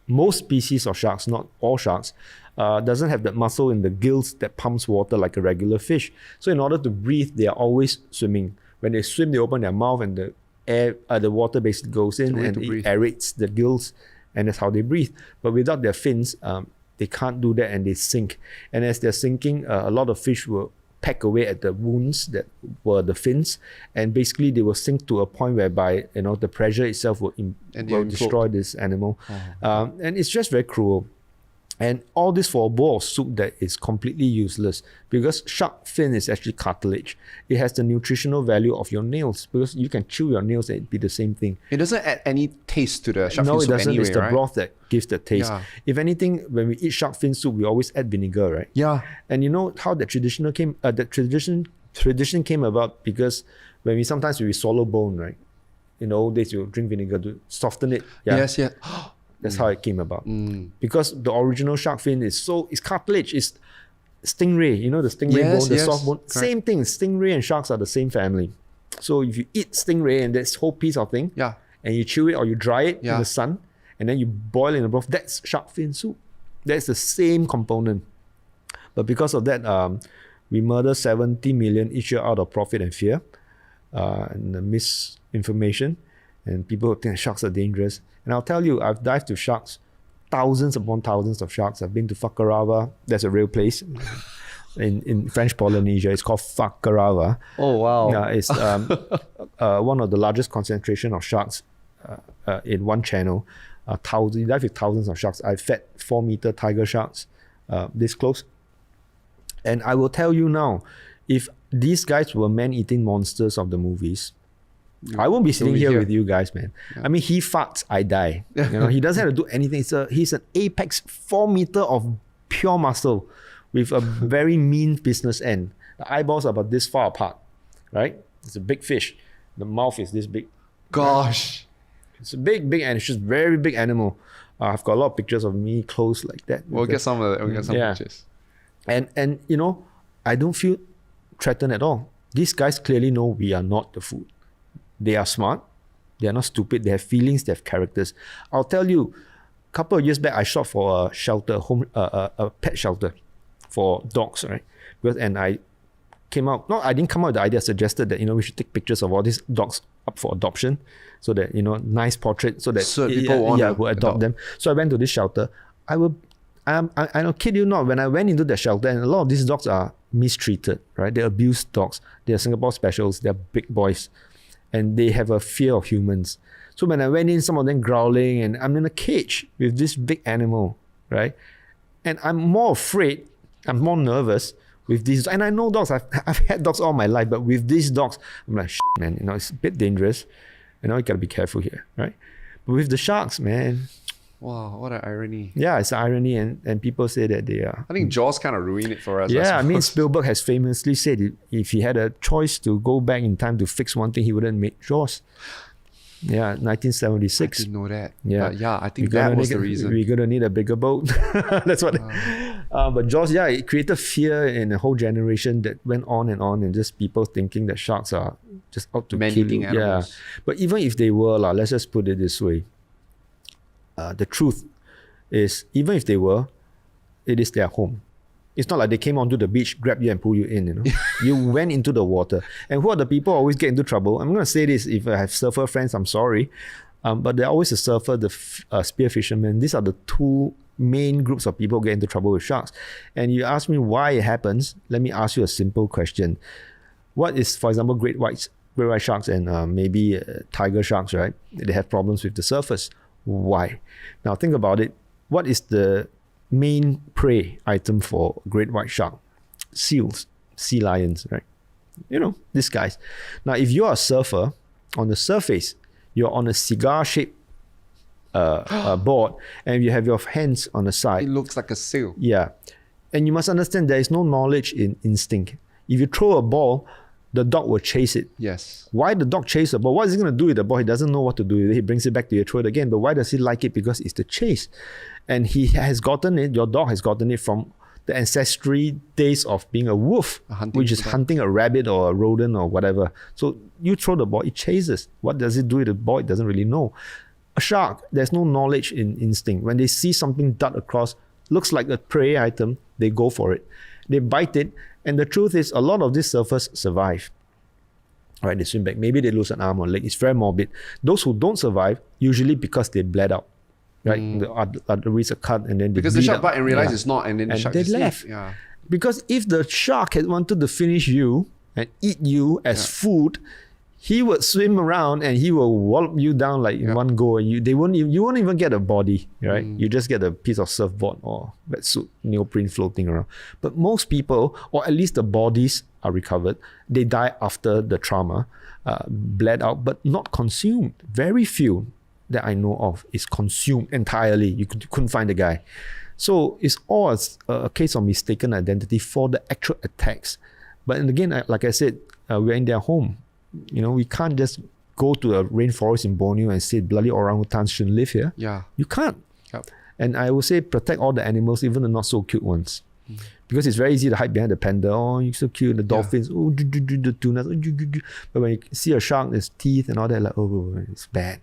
most species of sharks, not all sharks, doesn't have that muscle in the gills that pumps water like a regular fish. So in order to breathe, they are always swimming. When they swim, they open their mouth and the water basically goes in and it aerates the gills, and that's how they breathe. But without their fins, they can't do that and they sink. And as they're sinking, a lot of fish will peck away at the wounds that were the fins, and basically they will sink to a point whereby the pressure itself will destroy this animal. And it's just very cruel. And all this for a bowl of soup that is completely useless because shark fin is actually cartilage. It has the nutritional value of your nails because you can chew your nails and it'd be the same thing. It doesn't add any taste to the shark fin soup No, it doesn't. Anyway, it's the right? broth that gives the taste. Yeah. If anything, when we eat shark fin soup, we always add vinegar, right? Yeah. And you know how that tradition came about because when we swallow bone, right? In the old days, you drink vinegar to soften it. Yeah. Yes, yeah. That's how it came about. Because the original shark fin is cartilage. It's stingray, the stingray bone, the soft bone. Correct. Same thing. Stingray and sharks are the same family. So if you eat stingray and this whole piece of thing, and you chew it or you dry it in the sun, and then you boil it in the broth, that's shark fin soup. That's the same component. But because of that, we murder 70 million each year out of profit and fear, and the misinformation, and people think sharks are dangerous. And I'll tell you, I've dived to sharks, thousands upon thousands of sharks. I've been to Fakarawa, that's a real place. in French Polynesia. It's called Whakaarawa. Oh, wow. Yeah, it's one of the largest concentration of sharks in one channel. You dive with thousands of sharks. I fed 4-meter tiger sharks this close. And I will tell you now, if these guys were man-eating monsters of the movies, I won't be sitting here with you guys, man. Yeah. I mean, he farts, I die. He doesn't have to do anything. He's an apex 4 meter of pure muscle with a very mean business end. The eyeballs are about this far apart, right? It's a big fish. The mouth is this big. Gosh. It's a big and it's just very big animal. I've got a lot of pictures of me close like that. We'll get some pictures. And I don't feel threatened at all. These guys clearly know we are not the food. They are smart. They are not stupid. They have feelings. They have characters. I'll tell you, a couple of years back, I shot for a shelter, a pet shelter for dogs, right? And I came out. No, I didn't come out with the idea. I suggested that we should take pictures of all these dogs up for adoption, so that nice portrait, so that people will adopt them. So I went to this shelter. I don't kid you not. When I went into the shelter, and a lot of these dogs are mistreated, right? They're abused dogs. They're Singapore specials. They're big boys. And they have a fear of humans. So when I went in, some of them growling, and I'm in a cage with this big animal, right? And I'm more afraid, I'm more nervous with these. And I know dogs, I've had dogs all my life, but with these dogs, I'm like, shit, man, it's a bit dangerous. You gotta be careful here, right? But with the sharks, man. Wow, what an irony. Yeah, it's an irony, and people say that they are. I think Jaws kind of ruined it for us. Yeah, I mean, Spielberg has famously said if he had a choice to go back in time to fix one thing, he wouldn't make Jaws. Yeah, 1976. I didn't know that. Yeah, but yeah, I think that was the reason. We're gonna need a bigger boat. That's what. But Jaws, yeah, it created fear in a whole generation that went on, and just people thinking that sharks are just out to kill you. Animals. Yeah, but even if they were, let's just put it this way. The truth is, even if they were, it is their home. It's not like they came onto the beach, grabbed you and pulled you in, You went into the water. And who are the people who always get into trouble? I'm going to say this, if I have surfer friends, I'm sorry. But they're always a surfer, the spear fishermen. These are the two main groups of people who get into trouble with sharks. And you ask me why it happens, let me ask you a simple question. What is, for example, great white sharks and maybe tiger sharks, right? They have problems with the surface. Why? Now think about it. What is the main prey item for great white shark? Seals, sea lions, right? These guys. Now if you're a surfer, on the surface, you're on a cigar-shaped board, and you have your hands on the side. It looks like a sail. Yeah. And you must understand there is no knowledge in instinct. If you throw a ball, the dog will chase it. Yes. Why the dog chase the ball? What is he going to do with the ball? He doesn't know what to do with it. He brings it back to you, throw it again. But why does he like it? Because it's the chase. And he has gotten it, your dog has gotten it from the ancestry days of being a wolf, which is hunting a rabbit or a rodent or whatever. So you throw the ball, it chases. What does it do with the ball? It doesn't really know. A shark, there's no knowledge in instinct. When they see something dart across, looks like a prey item, they go for it. They bite it. And the truth is, a lot of these surfers survive. Right, they swim back. Maybe they lose an arm or leg. It's very morbid. Those who don't survive, usually because they bled out. Right, the arteries are cut, and then they because the shark bite and realize it's not, and then the shark just left. Yeah. Because if the shark had wanted to finish you and eat you as food, he would swim around and he will wallop you down like in one go, and you won't even get a body, right? You just get a piece of surfboard or wetsuit, neoprene floating around. But most people, or at least the bodies are recovered, they die after the trauma, bled out, but not consumed. Very few that I know of is consumed entirely. You couldn't find the guy. So it's all a case of mistaken identity for the actual attacks. But again, like I said, we're in their home. We can't just go to a rainforest in Borneo and say bloody orangutans shouldn't live here. Yeah. You can't. Yep. And I would say protect all the animals, even the not so cute ones. Because it's very easy to hide behind the panda. Oh, you're so cute. The dolphins, the tunas. But when you see a shark, there's teeth and all that, like, oh, it's bad.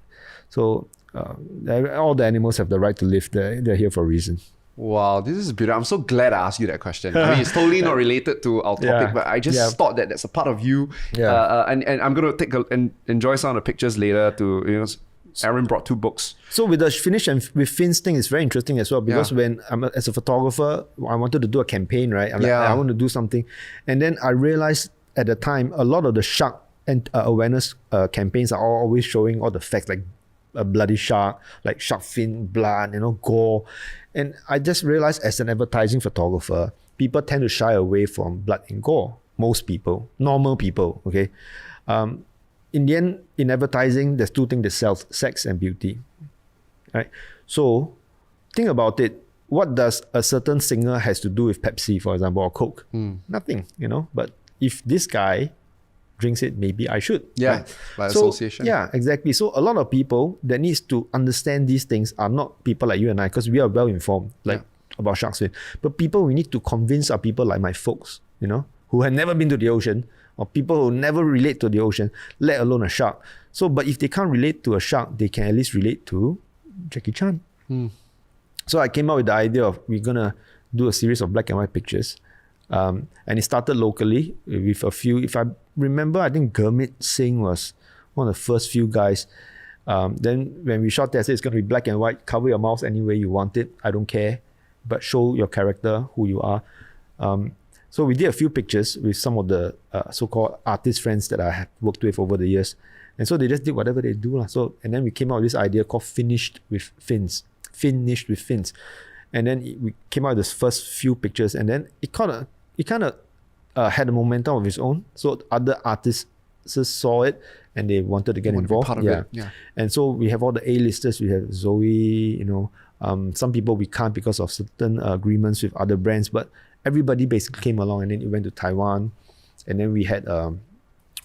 So all the animals have the right to live. They're here for a reason. Wow, this is beautiful. I'm so glad I asked you that question. I mean, it's totally not related to our topic, but I just thought that that's a part of you. And I'm going to take and enjoy some of the pictures later to Aaron brought 2 books. So with the finish and with fins thing, it's very interesting as well, because when as a photographer, I wanted to do a campaign, right? I'm like, I want to do something. And then I realized at the time, a lot of the shark and awareness campaigns are always showing all the facts, like a bloody shark, like shark fin, blood, gore. And I just realized, as an advertising photographer, people tend to shy away from blood and gore. Most people, normal people, okay? In the end, in advertising, there's 2 things that sell: sex and beauty, right? So think about it. What does a certain singer has to do with Pepsi, for example, or Coke? Nothing, But if this guy drinks it, maybe I should. Yeah, right? by association. Yeah, exactly. So a lot of people that needs to understand these things are not people like you and I, because we are well informed, about shark's fin. But people we need to convince are people like my folks, who have never been to the ocean, or people who never relate to the ocean, let alone a shark. So, but if they can't relate to a shark, they can at least relate to Jackie Chan. So I came up with the idea of, we're gonna do a series of black and white pictures. And it started locally with a few. If I remember, I think Gurmit Singh was one of the first few guys. Then when we shot that, I said it's going to be black and white. Cover your mouth any way you want it. I don't care, but show your character, who you are. So we did a few pictures with some of the so-called artist friends that I have worked with over the years, and so they just did whatever they do. So, and then we came out with this idea called finished with fins, and then we came out with this first few pictures, and then it kind of had a momentum of its own. So other artists saw it and they wanted to get involved. Part of it. And so we have all the A-listers. We have Zoe, some people we can't because of certain agreements with other brands, but everybody basically came along, and then it went to Taiwan. And then we had,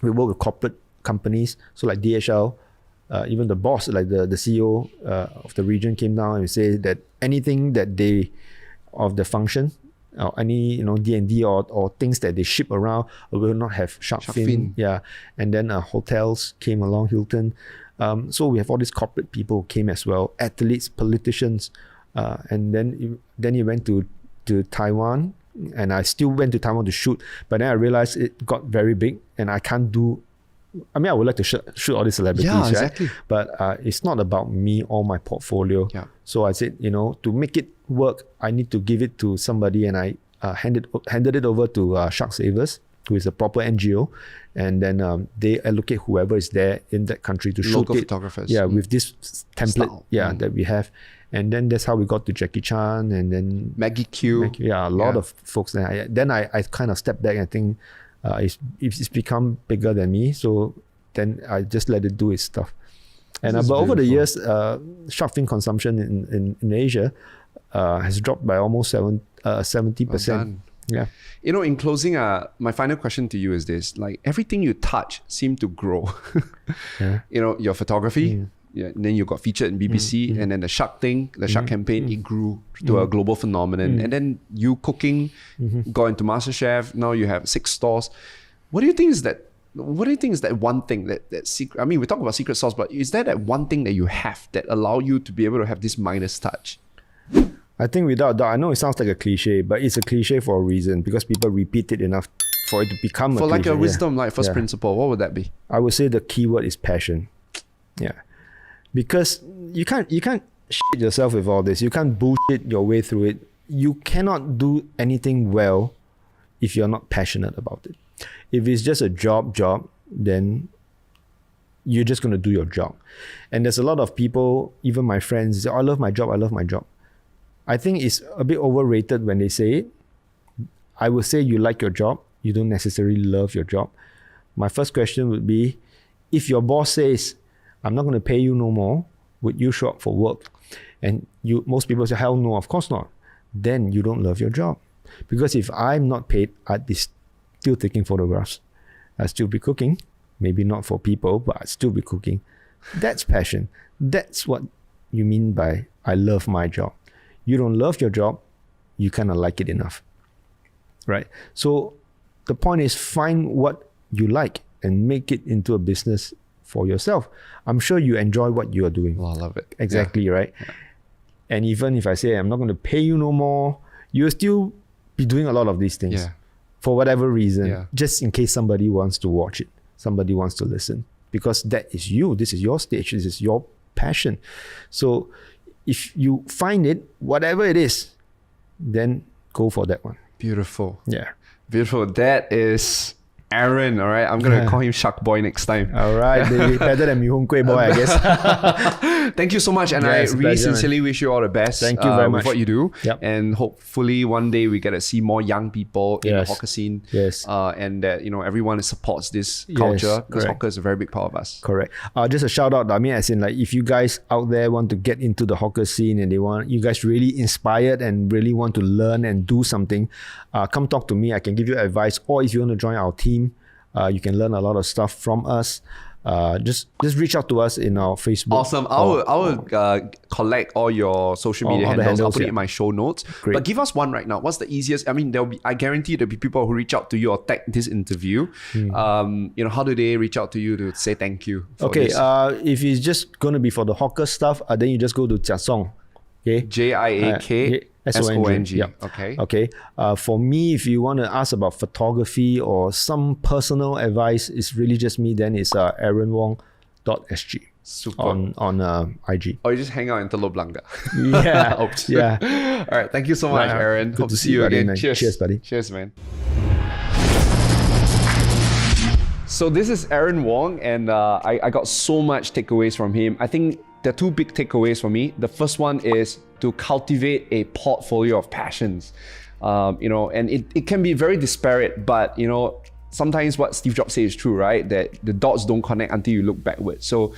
we worked with corporate companies. So like DHL, even the boss, like the CEO of the region came down and said that anything that they, of the function, or any D&D or things that they ship around will not have shark fin. Yeah, and then hotels came along, Hilton. So we have all these corporate people who came as well, athletes, politicians, and then he went to Taiwan, and I still went to Taiwan to shoot. But then I realized it got very big, and I can't do. I mean, I would like to shoot all these celebrities, exactly. right? But it's not about me or my portfolio. Yeah. So I said, to make it work, I need to give it to somebody, and I handed it over to Shark Savers, who is a proper NGO, and then they allocate whoever is there in that country to shoot local it. photographers. Yeah, with this template. Style. That we have, and then that's how we got to Jackie Chan, and then Maggie Q. a lot of folks. Then I kind of stepped back and think. It's become bigger than me, so then I just let it do its stuff. And but over the years, shark fin consumption in Asia has dropped by almost 70%. Yeah. In closing, my final question to you is this: like, everything you touch seemed to grow. Your photography. Yeah, and then you got featured in BBC, and then the shark thing, the shark campaign, it grew to a global phenomenon. And then you cooking, got into MasterChef. Now you have 6 stores. What do you think is that? What do you think is that one thing that secret? I mean, we talk about secret sauce, but is there that one thing that you have that allow you to be able to have this Midas touch? I think without doubt, I know it sounds like a cliche, but it's a cliche for a reason, because people repeat it enough for it to become a cliche. For like a wisdom, like first principle, what would that be? I would say the key word is passion. Yeah. Because you can't shit yourself with all this. You can't bullshit your way through it. You cannot do anything well if you're not passionate about it. If it's just a job, then you're just going to do your job. And there's a lot of people, even my friends, say, I love my job. I think it's a bit overrated when they say it. I would say you like your job. You don't necessarily love your job. My first question would be, if your boss says, I'm not going to pay you no more, would you show up for work? And most people say, hell no, of course not. Then you don't love your job. Because if I'm not paid, I'd be still taking photographs. I'd still be cooking. Maybe not for people, but I'd still be cooking. That's passion. That's what you mean by I love my job. You don't love your job, you kind of like it enough. Right? So the point is, find what you like and make it into a business for yourself. I'm sure you enjoy what you are doing. Well, I love it. Exactly, right? Yeah. And even if I say I'm not going to pay you no more, you'll still be doing a lot of these things for whatever reason, just in case somebody wants to watch it, somebody wants to listen. Because that is you. This is your stage. This is your passion. So if you find it, whatever it is, then go for that one. Beautiful. Yeah. Beautiful. That is Aaron, all right? I'm going to call him Shark Boy next time. All right, baby. Better than Hoon Kuay Boy, I guess. Thank you so much. And Yes, I really pleasure, man. sincerely wish you all the best. Thank you very much. With what you do. Yep. And hopefully one day we get to see more young people in the Yes. hawker scene. Yes. And that, everyone supports this Yes, culture, because correct. hawker is a very big part of us. Correct. Just a shout out. I mean, as in like, if you guys out there want to get into the hawker scene and you guys really inspired and really want to learn and do something, come talk to me. I can give you advice. Or if you want to join our team, you can learn a lot of stuff from us. Just reach out to us in our Facebook. Awesome. I will collect all your social media all the handles. I'll handles, put it yeah. in my show notes. Great. But give us one right now. What's the easiest? I mean, I guarantee there'll be people who reach out to you or tag this interview. How do they reach out to you to say thank you? For Okay. this? If it's just going to be for the hawker stuff, then you just go to Jiak. Okay. JIAK SONG. Yep. Okay. Okay. For me, if you want to ask about photography or some personal advice, it's really just me. Then it's aaronwong.sg Super. on IG. Or you just hang out in Telok Blangah. Yeah. Oops. Yeah. All right. Thank you so much, Right. Aaron. Good Hope to to see see you you, buddy, again. man. Cheers. Cheers, buddy. Cheers, man. So this is Aaron Wong, and I got so much takeaways from him. I think there are two big takeaways for me. The first one is to cultivate a portfolio of passions. And it can be very disparate, but sometimes what Steve Jobs says is true, right? That the dots don't connect until you look backward. So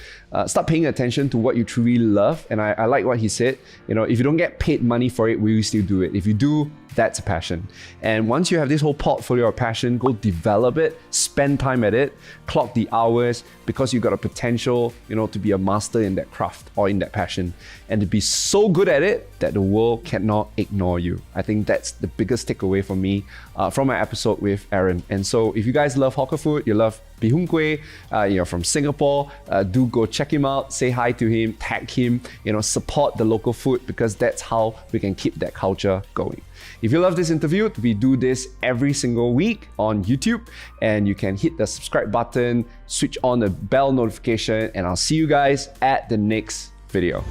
start paying attention to what you truly love. And I like what he said. If you don't get paid money for it, will you still do it? If you do, that's a passion. And once you have this whole portfolio of passion, go develop it, spend time at it, clock the hours, because you've got a potential, to be a master in that craft or in that passion, and to be so good at it that the world cannot ignore you. I think that's the biggest takeaway for me from my episode with Aaron. And so if you guys love hawker food, you love bihun kuay, you're from Singapore, do go check him out, say hi to him, tag him, support the local food, because that's how we can keep that culture going. If you love this interview, we do this every single week on YouTube, and you can hit the subscribe button, switch on the bell notification, and I'll see you guys at the next video.